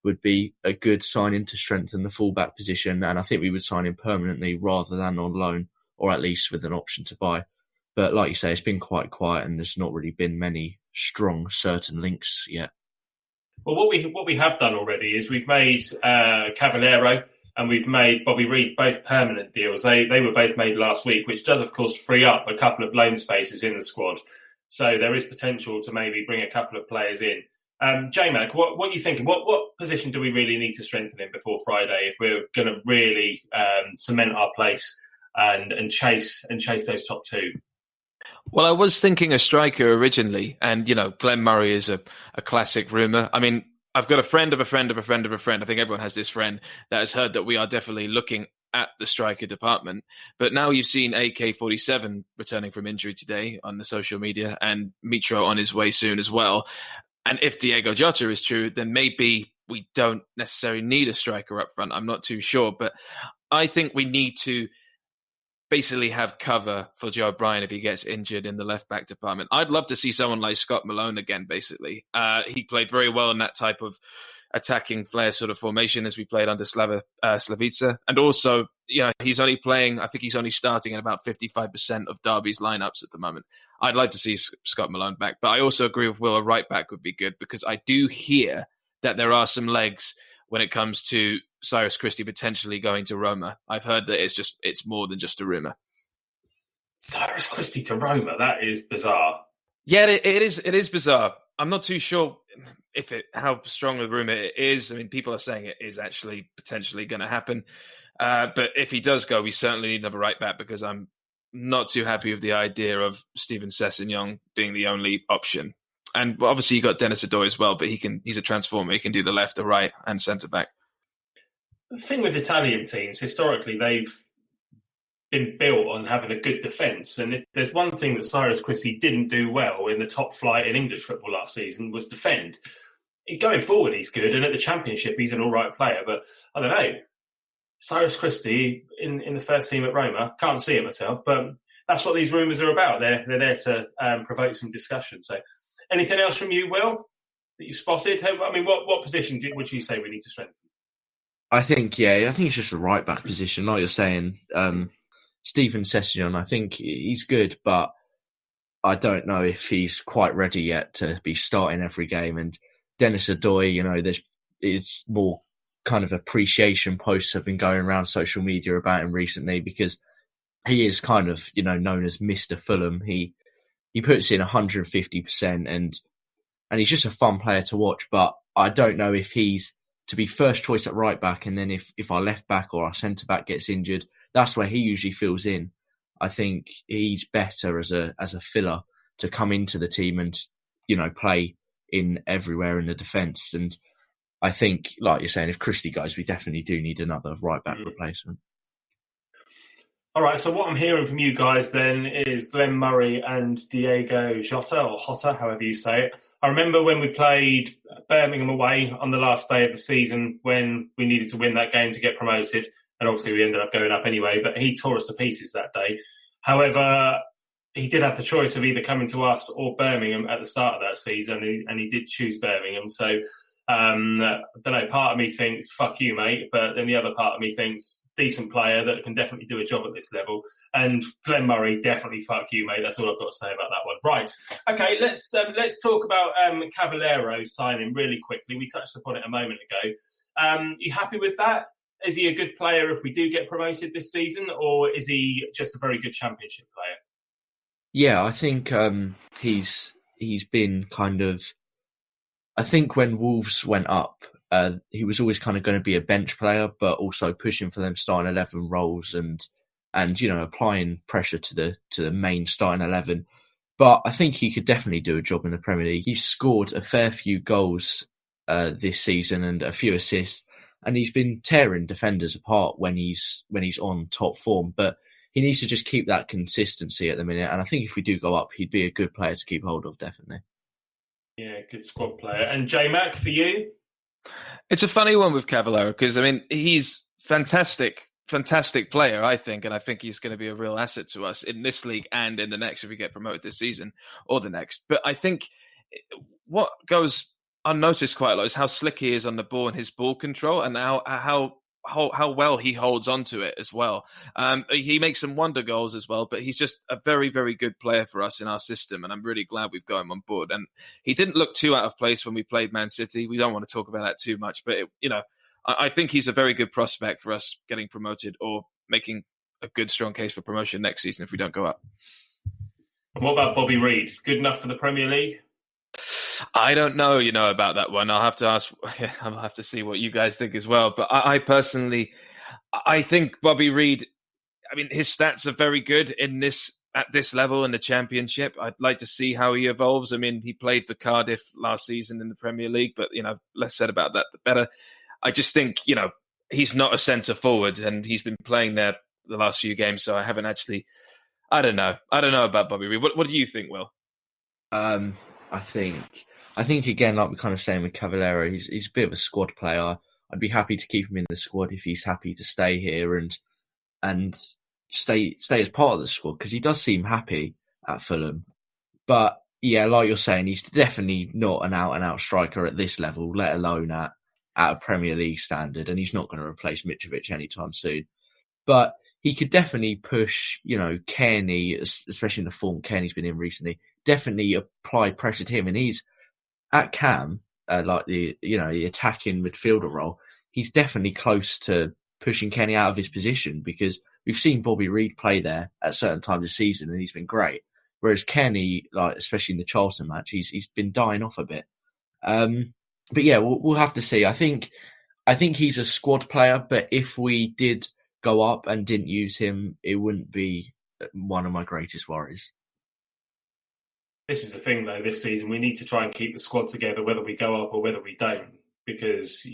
would be a good signing to strengthen the fullback position. And I think we would sign him permanently rather than on loan, or at least with an option to buy. But like you say, it's been quite quiet and there's not really been many strong, certain links yet. Well, what we have done already is we've made Cavallero and we've made Bobby Reid both permanent deals. They were both made last week, which does, of course, free up a couple of loan spaces in the squad. So there is potential to maybe bring a couple of players in. J-Mac, what are you thinking? What position do we really need to strengthen in before Friday if we're going to really cement our place and chase those top two? Well, I was thinking a striker originally, and Glenn Murray is a classic rumour. I mean, I've got a friend of a friend of a friend of a friend. I think everyone has this friend that has heard that we are definitely looking at the striker department. But now you've seen AK-47 returning from injury today on the social media, and Mitro on his way soon as well. And if Diego Jota is true, then maybe we don't necessarily need a striker up front. I'm not too sure, but I think we need to basically have cover for Joe O'Brien if he gets injured in the left-back department. I'd love to see someone like Scott Malone again, basically. He played very well in that type of attacking flair sort of formation as we played under Slavica. And also, he's only playing, I think he's only starting in about 55% of Derby's lineups at the moment. I'd like to see Scott Malone back. But I also agree with Will, a right-back would be good, because I do hear that there are some legs when it comes to Cyrus Christie potentially going to Roma. I've heard that it's more than just a rumour. Cyrus Christie to Roma, that is bizarre. Yeah, it is bizarre. I'm not too sure how strong a rumour it is. I mean, people are saying it is actually potentially going to happen. But if he does go, we certainly need another right back, because I'm not too happy with the idea of Steven Sessegnon being the only option. And obviously you got Dennis Adoy as well, but he's a transformer. He can do the left, the right, and centre back. The thing with Italian teams, historically, they've been built on having a good defence. And if there's one thing that Cyrus Christie didn't do well in the top flight in English football last season was defend. Going forward, he's good. And at the Championship, he's an all right player. But I don't know. Cyrus Christie in the first team at Roma, can't see it myself, but that's what these rumours are about. They're there to provoke some discussion. So Anything else from you, Will, that you spotted? I mean, what position would you say we need to strengthen? I think it's just the right back position. Like you're saying, Stephen Sessegnon, I think he's good, but I don't know if he's quite ready yet to be starting every game. And Dennis Adoy, it's more kind of appreciation posts have been going around social media about him recently because he is kind of, known as Mr. Fulham. He puts in 150% and he's just a fun player to watch, but I don't know if he's to be first choice at right back, and then if our left back or our centre back gets injured, that's where he usually fills in. I think he's better as a filler to come into the team and play in everywhere in the defence. And I think, like you're saying, if Christie goes, we definitely do need another right back replacement. All right, so what I'm hearing from you guys then is Glenn Murray and Diego Jota, or Jota, however you say it. I remember when we played Birmingham away on the last day of the season when we needed to win that game to get promoted, and obviously we ended up going up anyway, but he tore us to pieces that day. However, he did have the choice of either coming to us or Birmingham at the start of that season, and he did choose Birmingham. So, I don't know, part of me thinks, fuck you, mate, but then the other part of me thinks, decent player that can definitely do a job at this level. And Glenn Murray, definitely fuck you, mate. That's all I've got to say about that one. Right. Okay, let's talk about Cavallero signing really quickly. We touched upon it a moment ago. You happy with that? Is he a good player if we do get promoted this season, or is he just a very good championship player? Yeah, I think he's been kind of... I think when Wolves went up, he was always kind of going to be a bench player, but also pushing for them starting 11 roles and applying pressure to the main starting 11. But I think he could definitely do a job in the Premier League. He's scored a fair few goals this season and a few assists, and he's been tearing defenders apart when he's on top form. But he needs to just keep that consistency at the minute. And I think if we do go up, he'd be a good player to keep hold of, definitely. Yeah, good squad player. And Jmac, for you? It's a funny one with Cavallero because, he's fantastic player, I think, and I think he's going to be a real asset to us in this league and in the next if we get promoted this season or the next. But I think what goes unnoticed quite a lot is how slick he is on the ball and his ball control and how well he holds onto it as well. He makes some wonder goals as well, but he's just a very, very good player for us in our system, and I'm really glad we've got him on board. And he didn't look too out of place when we played Man City. We don't want to talk about that too much, but I think he's a very good prospect for us getting promoted or making a good, strong case for promotion next season if we don't go up. And what about Bobby Reid? Good enough for the Premier League? I don't know, about that one. I'll have to ask. I'll have to see what you guys think as well. But I personally, I think Bobby Reid. His stats are very good at this level in the Championship. I'd like to see how he evolves. He played for Cardiff last season in the Premier League, but less said about that, the better. I just think he's not a centre forward, and he's been playing there the last few games. So I haven't actually. I don't know about Bobby Reid. What do you think, Will? I think again, like we're kind of saying with Cavallero, he's a bit of a squad player. I'd be happy to keep him in the squad if he's happy to stay here and stay as part of the squad because he does seem happy at Fulham. But yeah, like you're saying, he's definitely not an out-and-out striker at this level, let alone at a Premier League standard, and he's not going to replace Mitrovic anytime soon. But he could definitely push, Kearney, especially in the form Kearney's been in recently, definitely apply pressure to him. And he's at Cam, like the attacking midfielder role, he's definitely close to pushing Kearney out of his position because we've seen Bobby Reid play there at certain times of the season and he's been great. Whereas Kearney, like especially in the Charlton match, he's been dying off a bit. But yeah, we'll have to see. I think he's a squad player, but if we did go up and didn't use him, it wouldn't be one of my greatest worries. This is the thing, though, this season. We need to try and keep the squad together, whether we go up or whether we don't, because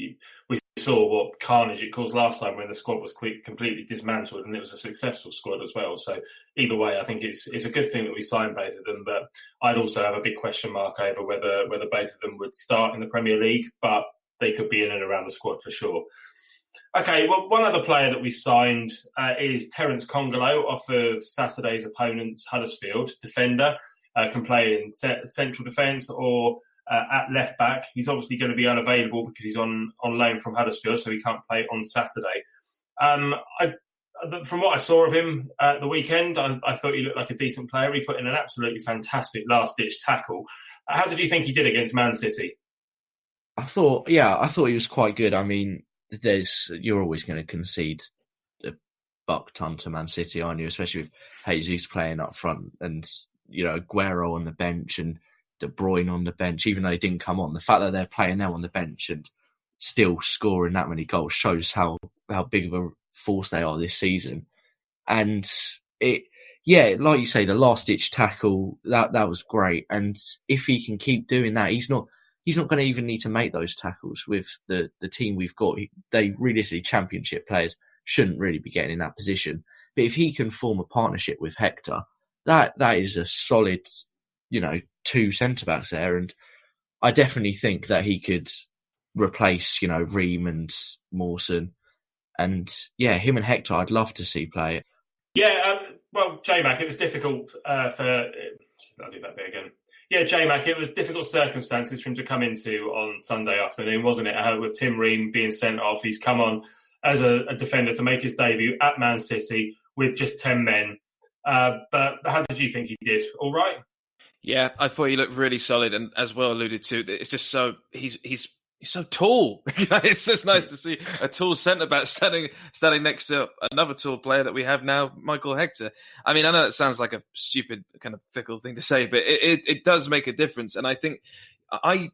we saw what carnage it caused last time when the squad was completely dismantled, and it was a successful squad as well. So either way, I think it's a good thing that we signed both of them, but I'd also have a big question mark over whether both of them would start in the Premier League, but they could be in and around the squad for sure. Okay, well, one other player that we signed is Terence Congolo off of Saturday's opponents, Huddersfield, defender. can play in central defence or at left back. He's obviously going to be unavailable because he's on loan from Huddersfield, so he can't play on Saturday. From what I saw of him at the weekend, I thought he looked like a decent player. He put in an absolutely fantastic last-ditch tackle. How did you think he did against Man City? I thought he was quite good. I mean, you're always going to concede a buck ton to Man City, aren't you? Especially with Jesus playing up front and, Aguero on the bench and De Bruyne on the bench, even though he didn't come on. The fact that they're playing now on the bench and still scoring that many goals shows how big of a force they are this season. And like you say, the last ditch tackle, that was great. And if he can keep doing that, he's not going to even need to make those tackles with the team we've got. They realistically, championship players shouldn't really be getting in that position. But if he can form a partnership with Hector, that is a solid, 2 centre-backs there. And I definitely think that he could replace, Ream and Mawson. And him and Hector, I'd love to see play. Well, Jmac, it was difficult I'll do that bit again. Jmac, it was difficult circumstances for him to come into on Sunday afternoon, wasn't it? With Tim Ream being sent off, he's come on as a defender to make his debut at Man City with just 10 men. But how did you think he did? All right? Yeah, I thought he looked really solid, and as Will alluded to, it's just so he's so tall. It's just nice to see a tall centre-back standing next to another tall player that we have now, Michael Hector. I mean, I know it sounds like a stupid, kind of fickle thing to say, but it does make a difference. And I think I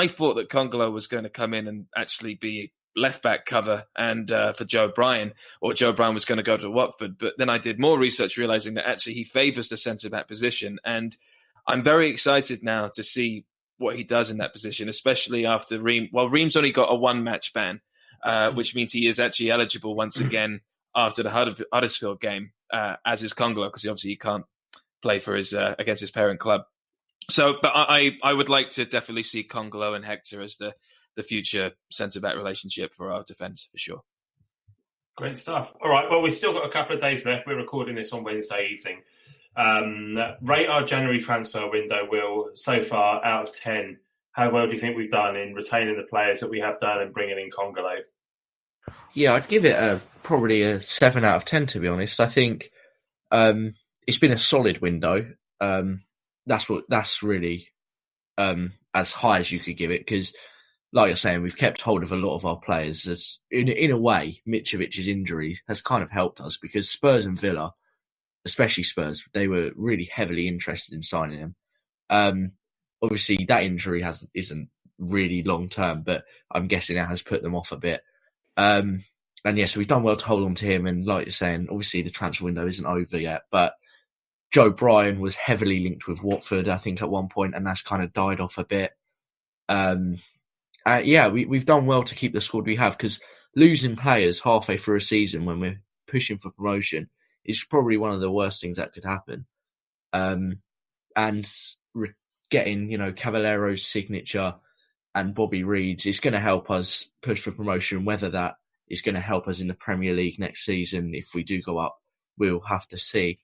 thought that Congolo was going to come in and actually be left-back cover and for Joe Bryan, or Joe Bryan was going to go to Watford. But then I did more research, realising that actually he favours the centre-back position. And I'm very excited now to see what he does in that position, especially after Ream. Well, Ream's only got a 1-match ban, which means he is actually eligible once again after the Huddersfield game, as is Congolo, because he can't play for his against his parent club. So, but I would like to definitely see Congolo and Hector as the future centre-back relationship for our defence, for sure. Great stuff. All right, well, we've still got a couple of days left. We're recording this on Wednesday evening. Rate our January transfer window, Will, so far out of 10. How well do you think we've done in retaining the players that we have done and bringing in Congolo? Yeah, I'd give it probably a 7 out of 10, to be honest. I think it's been a solid window. That's really as high as you could give it, because, like you're saying, we've kept hold of a lot of our players. As in a way, Mitrovic's injury has kind of helped us, because Spurs and Villa, especially Spurs, they were really heavily interested in signing him. Obviously, that injury isn't really long term, but I'm guessing that has put them off a bit. So we've done well to hold on to him. And like you're saying, obviously the transfer window isn't over yet, but Joe Bryan was heavily linked with Watford, I think, at one point, and that's kind of died off a bit. We've done well to keep the squad we have, because losing players halfway through a season when we're pushing for promotion is probably one of the worst things that could happen. Getting, Cavallero's signature and Bobby Reed's is going to help us push for promotion. Whether that is going to help us in the Premier League next season, if we do go up, we'll have to see.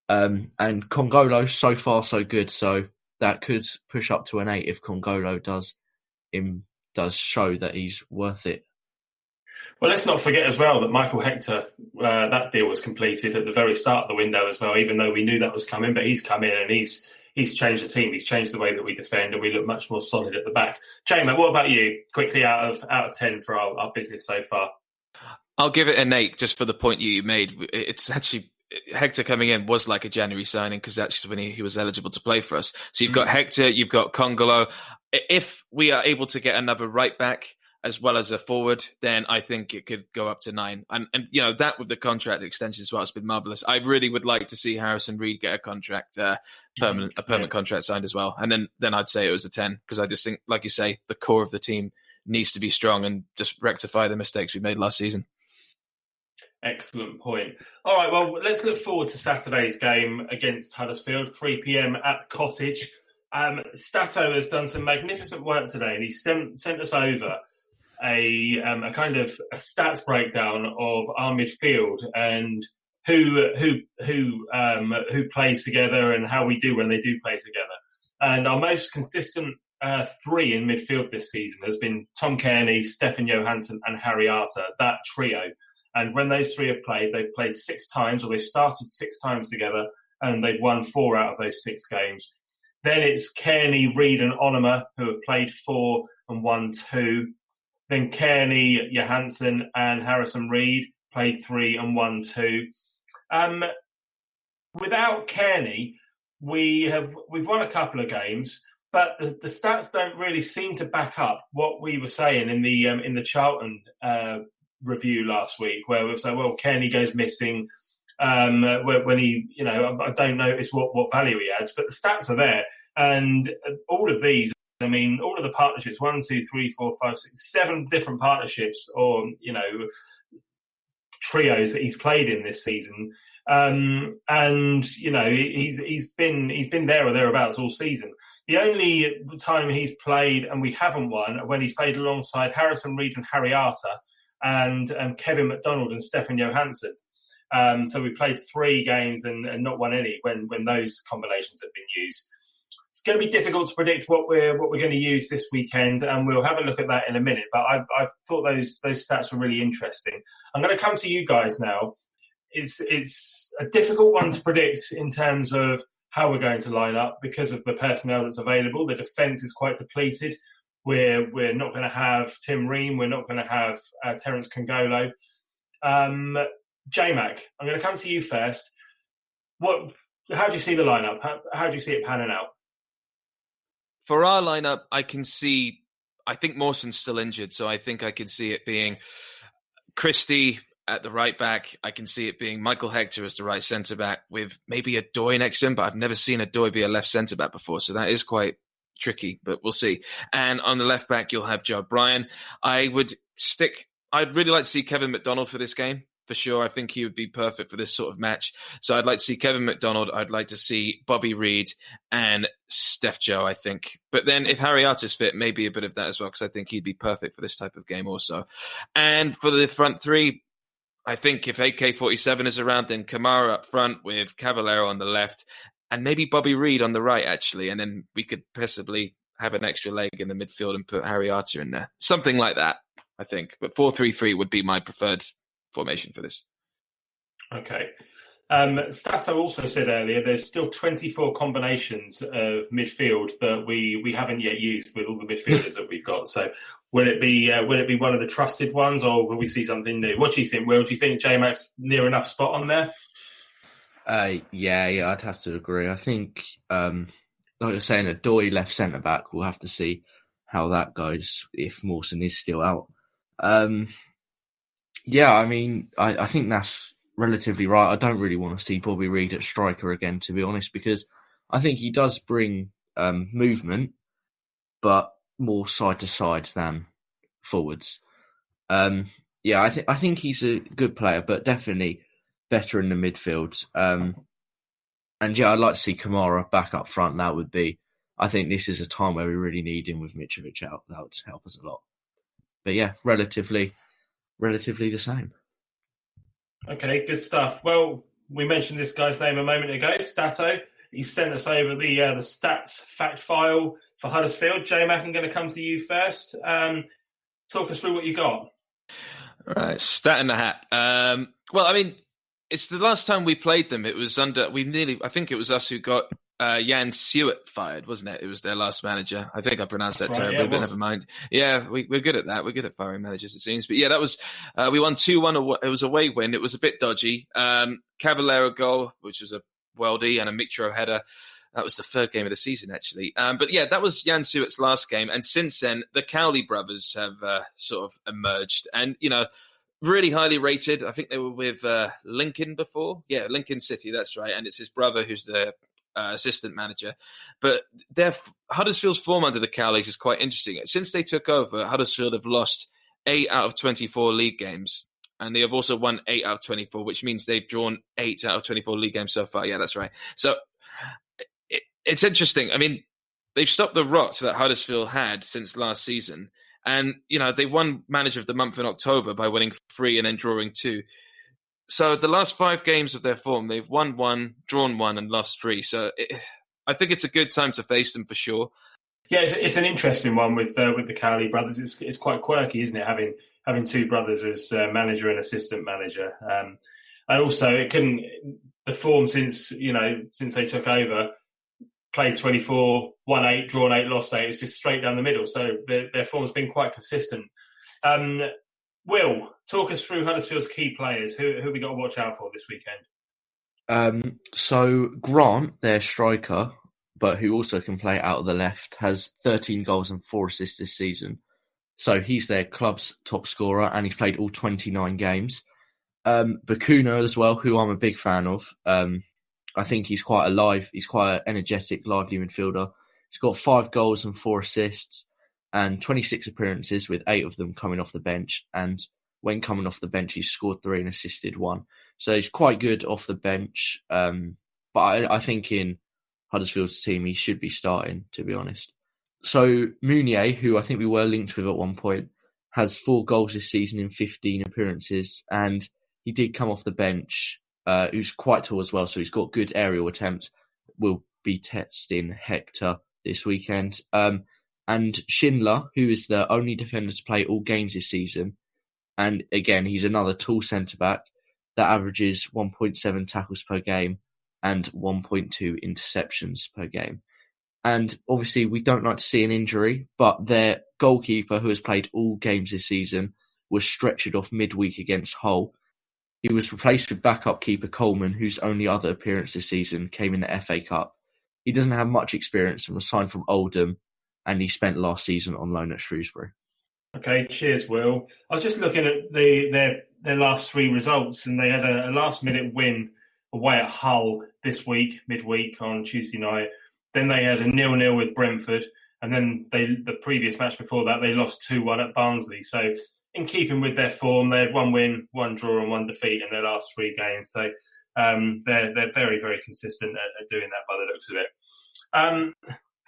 And Congolo, so far so good. So that could push up to an 8 if Congolo does show that he's worth it. Well, let's not forget as well that Michael Hector, that deal was completed at the very start of the window as well, even though we knew that was coming. But he's come in and he's changed the team. He's changed the way that we defend, and we look much more solid at the back. Jmac, what about you? Quickly, out of 10 for our business so far. I'll give it an 8 just for the point you made. It's actually, Hector coming in was like a January signing, because that's when he was eligible to play for us. So you've got Hector, you've got Congolo. If we are able to get another right back as well as a forward, then I think it could go up to 9. And that with the contract extension as well, it's been marvellous. I really would like to see Harrison Reed get a contract, permanent contract signed as well. And then I'd say it was a 10, because I just think, like you say, the core of the team needs to be strong and just rectify the mistakes we made last season. Excellent point. All right, well, let's look forward to Saturday's game against Huddersfield, 3 p.m. at the Cottage. Stato has done some magnificent work today, and he sent us over a kind of a stats breakdown of our midfield, and who plays together and how we do when they do play together. And our most consistent three in midfield this season has been Tom Cairney, Stefan Johansson and Harry Arter, that trio. And when those three have played, they've played 6 times, or they've started 6 times together, and they've won 4 out of those 6 games. Then it's Cairney, Reid and Onoma, who have played 4 and won 2. Then Cairney, Johansson and Harrison Reid played 3 and won 2. Without Cairney, we've won a couple of games, but the stats don't really seem to back up what we were saying in the Charlton review last week, where we were saying, well, Cairney goes missing when he, I don't notice what value he adds, but the stats are there, and all of these. I mean, all of the partnerships, 1, 2, 3, 4, 5, 6, 7 different partnerships, or trios that he's played in this season, and he's been there or thereabouts all season. The only time he's played and we haven't won when he's played alongside Harrison Reid and Harry Arter and Kevin McDonald and Stefan Johansson. So we played 3 games and not won any when those combinations have been used. It's going to be difficult to predict what we're going to use this weekend, and we'll have a look at that in a minute. But I thought those stats were really interesting. I'm going to come to you guys now. It's a difficult one to predict in terms of how we're going to line up because of the personnel that's available. The defence is quite depleted. We're not going to have Tim Ream. We're not going to have Terence Kongolo. Jmac, I'm going to come to you first. How do you see the lineup? How do you see it panning out? For our lineup, I think Mawson's still injured, so I think I could see it being Christie at the right back. I can see it being Michael Hector as the right centre-back with maybe a Doy next to him, but I've never seen a Doy be a left centre-back before, so that is quite tricky, but we'll see. And on the left back, you'll have Joe O'Brien. I'd really like to see Kevin McDonald for this game. For sure, I think he would be perfect for this sort of match. So I'd like to see Kevin McDonald. I'd like to see Bobby Reid and Steph Joe, I think. But then if Harry Arter's fit, maybe a bit of that as well, because I think he'd be perfect for this type of game also. And for the front three, I think if AK-47 is around, then Kamara up front with Cavallero on the left and maybe Bobby Reid on the right, actually. And then we could possibly have an extra leg in the midfield and put Harry Arter in there. Something like that, I think. But 4-3-3 would be my preferred formation for this. Okay. Stato also said earlier there's still 24 combinations of midfield that we haven't yet used with all the midfielders that we've got. So will it be one of the trusted ones, or will we see something new? What do you think, Will? Do you think Jmac's near enough spot on there? Yeah, I'd have to agree. I think, like you're saying, a Doy left centre back. We'll have to see how that goes if Mawson is still out. Yeah, I mean, I think that's relatively right. I don't really want to see Bobby Reid at striker again, to be honest, because I think he does bring movement, but more side to side than forwards. Yeah, I think he's a good player, but definitely better in the midfield. And yeah, I'd like to see Kamara back up front. That would be, I think this is a time where we really need him with Mitrovic out. That would help us a lot. But yeah, relatively the same. Okay, good stuff. Well, we mentioned this guy's name a moment ago, Stato. He sent us over the stats fact file for Huddersfield. Jmac, I'm going to come to you first. Talk us through what you got. All right, stat in the hat. Well, I mean, it's the last time we played them. It was I think it was us who got Jan Stewart fired, wasn't it? It was their last manager. I think I pronounced that terribly, but never mind. Yeah, we're good at that. We're good at firing managers, it seems. But yeah, that was, we won 2-1. It was a away win. It was a bit dodgy. Cavallero goal, which was a worldie, and a Mitro header. That was the third game of the season, actually. But yeah, that was Jan Stewart's last game. And since then, the Cowley brothers have sort of emerged. And, really highly rated. I think they were with Lincoln before. Yeah, Lincoln City, that's right. And it's his brother who's the assistant manager. But Huddersfield's form under the Cowleys is quite interesting. Since they took over, Huddersfield have lost 8 out of 24 league games. And they have also won 8 out of 24, which means they've drawn 8 out of 24 league games so far. Yeah, that's right. So it's interesting. I mean, they've stopped the rot that Huddersfield had since last season. And, they won Manager of the Month in October by winning 3 and then drawing 2. So the last 5 games of their form, they've won 1, drawn 1, and lost 3. So I think it's a good time to face them for sure. Yeah, it's an interesting one with the Cowley brothers. It's quite quirky, isn't it? Having 2 brothers as manager and assistant manager, and also the form since they took over, played 24, won 8, drawn 8, lost 8. It's just straight down the middle. So their form's been quite consistent. Will, talk us through Huddersfield's key players. Who we got to watch out for this weekend? So Grant, their striker, but who also can play out of the left, has 13 goals and 4 assists this season. So he's their club's top scorer, and he's played all 29 games. Bakuna as well, who I'm a big fan of. I think he's quite alive. He's quite an energetic, lively midfielder. He's got 5 goals and 4 assists and 26 appearances, with 8 of them coming off the bench. And when coming off the bench, he's scored 3 and assisted 1. So he's quite good off the bench. But I think in Huddersfield's team, he should be starting, to be honest. So Mounier, who I think we were linked with at one point, has 4 goals this season in 15 appearances, and he did come off the bench. Who's quite tall as well, so he's got good aerial attempts. Will be testing Hector this weekend. And Schindler, who is the only defender to play all games this season, and again, he's another tall centre-back that averages 1.7 tackles per game and 1.2 interceptions per game. And obviously, we don't like to see an injury, but their goalkeeper, who has played all games this season, was stretchered off midweek against Hull. He was replaced with backup keeper Coleman, whose only other appearance this season came in the FA Cup. He doesn't have much experience and was signed from Oldham, and he spent last season on loan at Shrewsbury. Okay, cheers, Will. I was just looking at their last 3 results, and they had a last-minute win away at Hull this week, midweek on Tuesday night. Then they had a 0-0 with Brentford, and then the previous match before that, they lost 2-1 at Barnsley. So in keeping with their form, they had 1 win, 1 draw and 1 defeat in their last 3 games. So they're very, very consistent at doing that by the looks of it.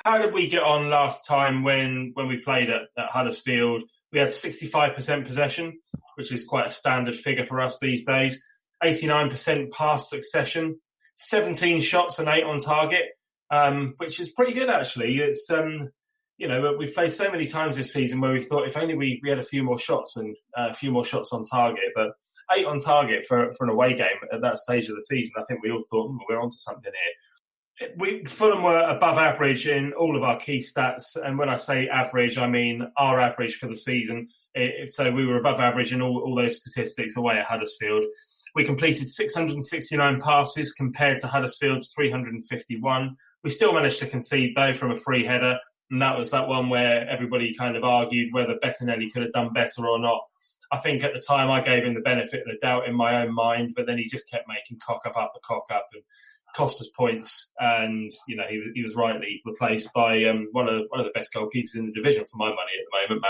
How did we get on last time when we played at Huddersfield? We had 65% possession, which is quite a standard figure for us these days. 89% pass succession, 17 shots and 8 on target, which is pretty good, actually. It's we've played so many times this season where we thought if only we had a few more shots and a few more shots on target. But 8 on target for an away game at that stage of the season, I think we all thought we're onto something here. Fulham were above average in all of our key stats, and when I say average, I mean our average for the season. So we were above average in all those statistics away at Huddersfield. We completed 669 passes compared to Huddersfield's 351. We still managed to concede, though, from a free header, and that was that one where everybody kind of argued whether Bettinelli could have done better or not. I think at the time I gave him the benefit of the doubt in my own mind, but then he just kept making cock up after cock up and cost us points. And he was rightly replaced by one of the best goalkeepers in the division for my money at the moment,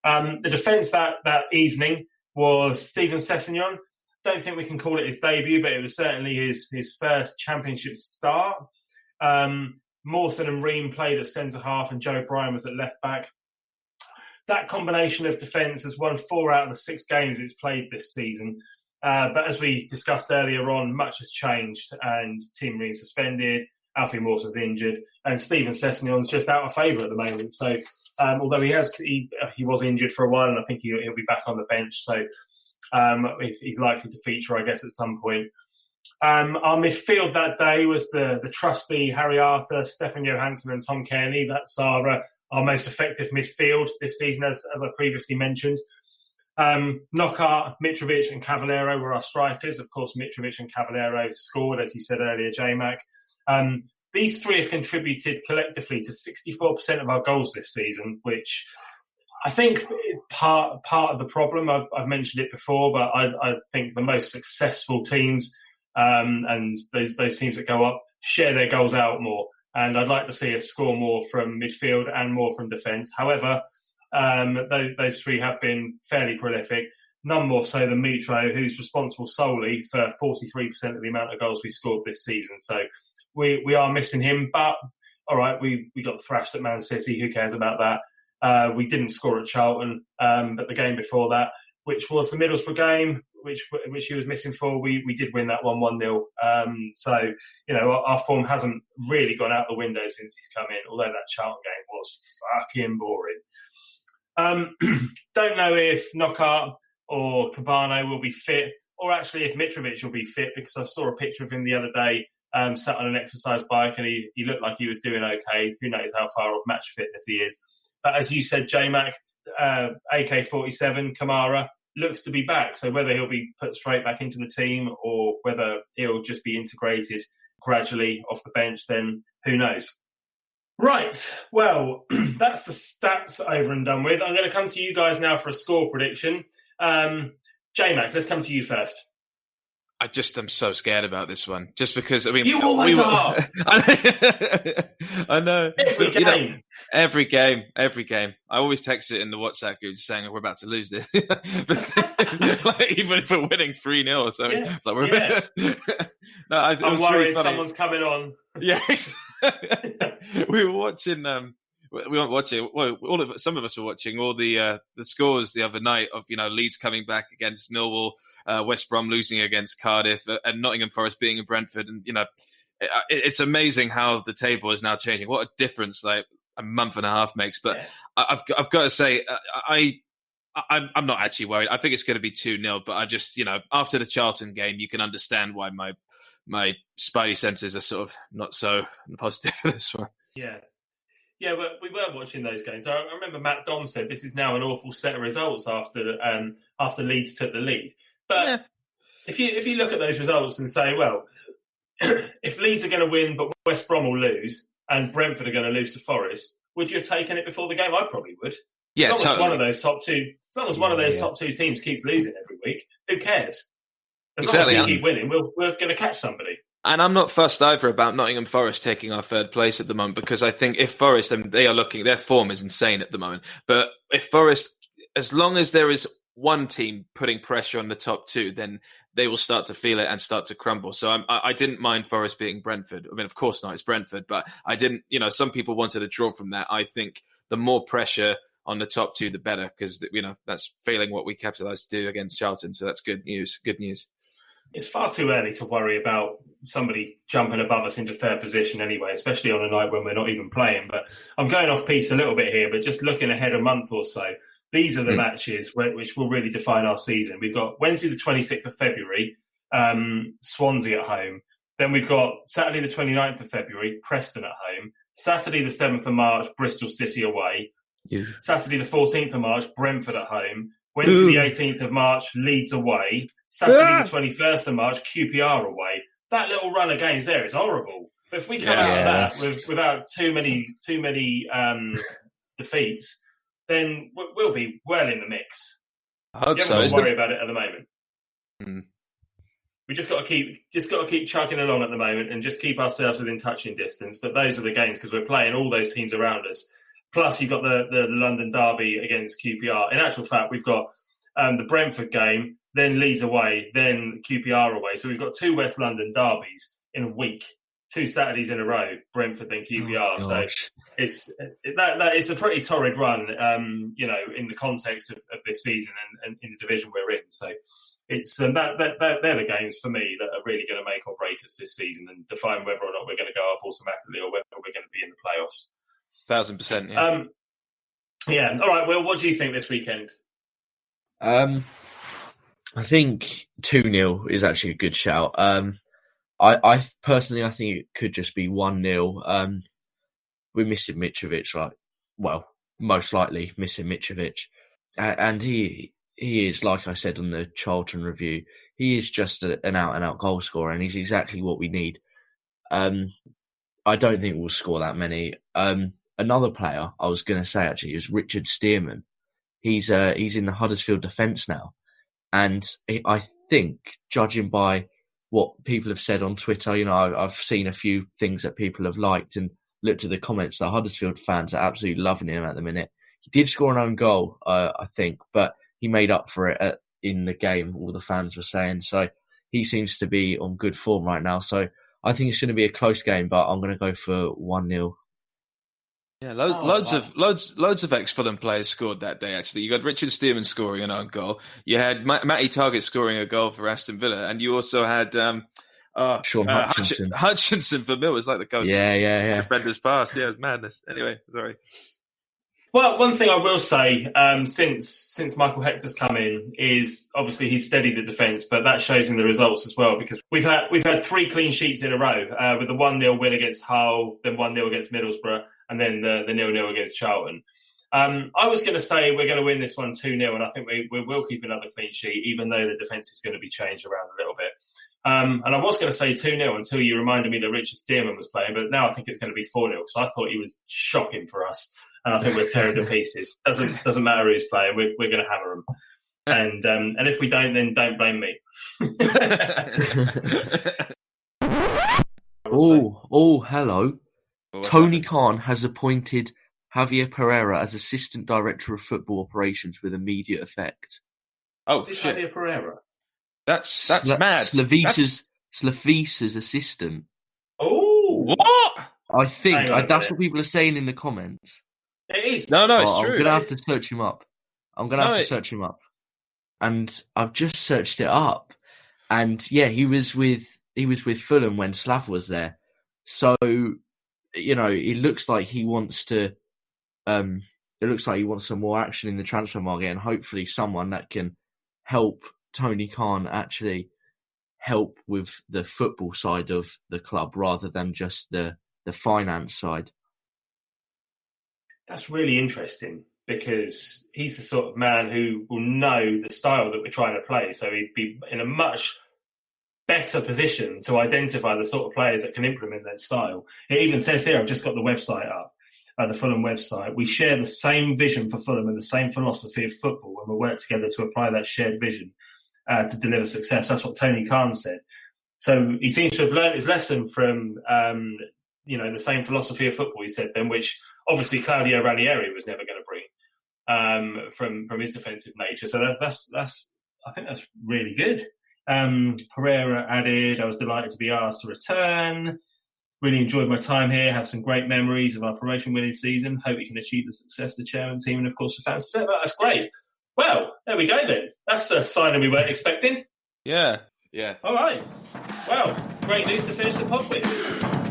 Marit Rodak. The defence that evening was Stephen Sessegnon. Don't think we can call it his debut, but it was certainly his first championship start. Mawson and Ream played at centre-half and Joe Bryan was at left-back. That combination of defence has won 4 out of the 6 games it's played this season. But as we discussed earlier on, much has changed and Tim Ream suspended, Alfie Mawson's injured, and Stephen Sessegnon's just out of favour at the moment. So although he was injured for a while, and I think he'll be back on the bench, so he's likely to feature, I guess, at some point. Our midfield that day was the trusty Harry Arthur, Stefan Johansson and Tom Kearney. That's our most effective midfield this season, as I previously mentioned. Knockaert, Mitrovic and Cavallero were our strikers. Of course, Mitrovic and Cavallero scored, as you said earlier, Jmac. These 3 have contributed collectively to 64% of our goals this season, which I think part of the problem. I've mentioned it before, but I think the most successful teams and those teams that go up share their goals out more. And I'd like to see us score more from midfield and more from defence. However, those 3 have been fairly prolific, none more so than Mitro, who's responsible solely for 43% of the amount of goals we scored this season. So we are missing him, but all right, we got thrashed at Man City. Who cares about that? We didn't score at Charlton, but the game before that, which was the Middlesbrough game, which he was missing for. We did win that 1-0. So, our form hasn't really gone out the window since he's come in, although that Charlton game was fucking boring. Don't know if Knockaert or Cabano will be fit, or actually if Mitrovic will be fit, because I saw a picture of him the other day sat on an exercise bike, and he looked like he was doing okay. Who knows how far off match fitness he is. But as you said, Jmac, AK-47, Kamara, looks to be back. So whether he'll be put straight back into the team or whether he'll just be integrated gradually off the bench, then who knows. Right, well, that's the stats over and done with. I'm going to come to you guys now for a score prediction. Jmac, let's come to you first. I just am so scared about this one, just because, I mean... You always are! I know. Every game. Every game. I always text it in the WhatsApp group saying, we're about to lose this. Like, even if we're winning 3-0 or something. Yeah. It's like No, I'm worried really someone's coming on. Yeah, we were watching... We weren't watching. Well, some of us were watching all the scores the other night of Leeds coming back against Millwall, West Brom losing against Cardiff, and Nottingham Forest beating in Brentford. And it's amazing how the table is now changing. What a difference like a month and a half makes. But yeah. I've got to say, I'm not actually worried. I think it's going to be 2-0. But I just after the Charlton game, you can understand why my spidey senses are sort of not so positive for this one. Yeah. Yeah, but we were watching those games. I remember Matt Dom said this is now an awful set of results after Leeds took the lead. But if you look at those results and say, well, if Leeds are going to win but West Brom will lose and Brentford are going to lose to Forest, would you have taken it before the game? I probably would. Yeah, as long as one of those top two teams keeps losing every week, who cares? As long as we keep winning, we're going to catch somebody. And I'm not fussed either about Nottingham Forest taking our third place at the moment, because I think if Forest, and their form is insane at the moment, but if Forest, as long as there is one team putting pressure on the top two, then they will start to feel it and start to crumble. So I didn't mind Forest beating Brentford. I mean, of course not, it's Brentford, but I didn't, some people wanted a draw from that. I think the more pressure on the top two, the better, because, that's failing what we capitalised to do against Charlton. So that's good news. It's far too early to worry about somebody jumping above us into third position anyway, especially on a night when we're not even playing. But I'm going off piece a little bit here, but just looking ahead a month or so, these are the matches which will really define our season. We've got Wednesday the 26th of February, Swansea at home. Then we've got Saturday the 29th of February, Preston at home. Saturday the 7th of March, Bristol City away. Yeah. Saturday the 14th of March, Brentford at home. Wednesday the 18th of March, Leeds away. Saturday the 21st of March, QPR away. That little run of games there is horrible. But if we come out of that without too many defeats, then we'll be well in the mix. I hope so. Don't worry about it at the moment. We just got to keep chugging along at the moment and just keep ourselves within touching distance. But those are the games because we're playing all those teams around us. Plus, you've got the London derby against QPR. In actual fact, we've got the Brentford game, then Leeds away, then QPR away. So we've got two West London derbies in a week, 2 Saturdays in a row, Brentford then QPR. So it's a pretty torrid run, in the context of this season and in the division we're in. So it's they're the games for me that are really going to make or break us this season and define whether or not we're going to go up automatically or whether we're going to be in the playoffs. 1,000%. Yeah. Yeah. All right. Well, what do you think this weekend? I think 2-0 is actually a good shout. I personally, I think it could just be 1-0. We're missing Mitrovic, most likely missing Mitrovic, and he is, like I said on the Charlton review, he is just an out-and-out goal scorer, and he's exactly what we need. I don't think we'll score that many. Another player I was going to say actually is Richard Stearman. He's in the Huddersfield defence now, and I think, judging by what people have said on Twitter, I've seen a few things that people have liked and looked at the comments. The Huddersfield fans are absolutely loving him at the minute. He did score an own goal, I think, but he made up for it in the game. All the fans were saying so. He seems to be on good form right now. So I think it's going to be a close game, but I'm going to go for 1-0. Yeah, loads of ex-Fulham players scored that day. Actually, you got Richard Stearman scoring an own goal. You had Matty Targett scoring a goal for Aston Villa, and you also had Sean Hutchinson. Hutchinson for Mill was like the coach. Yeah. Defender's pass. Yeah, it was madness. Anyway, sorry. Well, one thing I will say, since Michael Hector's come in, is obviously he's steadied the defence, but that shows in the results as well, because we've had 3 clean sheets in a row, with the 1-0 win against Hull, then 1-0 against Middlesbrough, and then the 0-0 against Charlton. I was going to say we're going to win this one 2-0, and I think we will keep another clean sheet, even though the defence is going to be changed around a little bit. And I was going to say 2-0 until you reminded me that Richard Stearman was playing, but now I think it's going to be 4-0, because I thought he was shocking for us. And I think we're tearing to pieces. Doesn't matter who's playing. We're going to hammer them. And if we don't, then don't blame me. Hello. Tony Khan has appointed Javier Pereira as Assistant Director of Football Operations with immediate effect. Oh, It's shit. Javier Pereira. That's mad. Slavisa's assistant. Oh, What? I think Hang on a that's minute. what people are saying in the comments. it is. No, it's I'm true. going to have to search him up. And I've just searched it up. And yeah, he was with Fulham when Slav was there. So, it looks like he wants to some more action in the transfer market, and hopefully someone that can help Tony Khan actually help with the football side of the club rather than just the finance side. That's really interesting, because he's the sort of man who will know the style that we're trying to play. So he'd be in a much better position to identify the sort of players that can implement that style. It even says here, I've just got the website up, the Fulham website. We share the same vision for Fulham and the same philosophy of football, and we work together to apply that shared vision to deliver success. That's what Tony Khan said. So he seems to have learned his lesson from the same philosophy of football, he said then, which obviously Claudio Ranieri was never going to bring from his defensive nature. So that's I think that's really good. Pereira added, I was delighted to be asked to return. Really enjoyed my time here. Have some great memories of our promotion winning season. Hope we can achieve the success the chairman, team, and of course the fans. So that's great. Well, there we go then. That's a sign we weren't expecting. Yeah. All right. Well, great news to finish the pod with.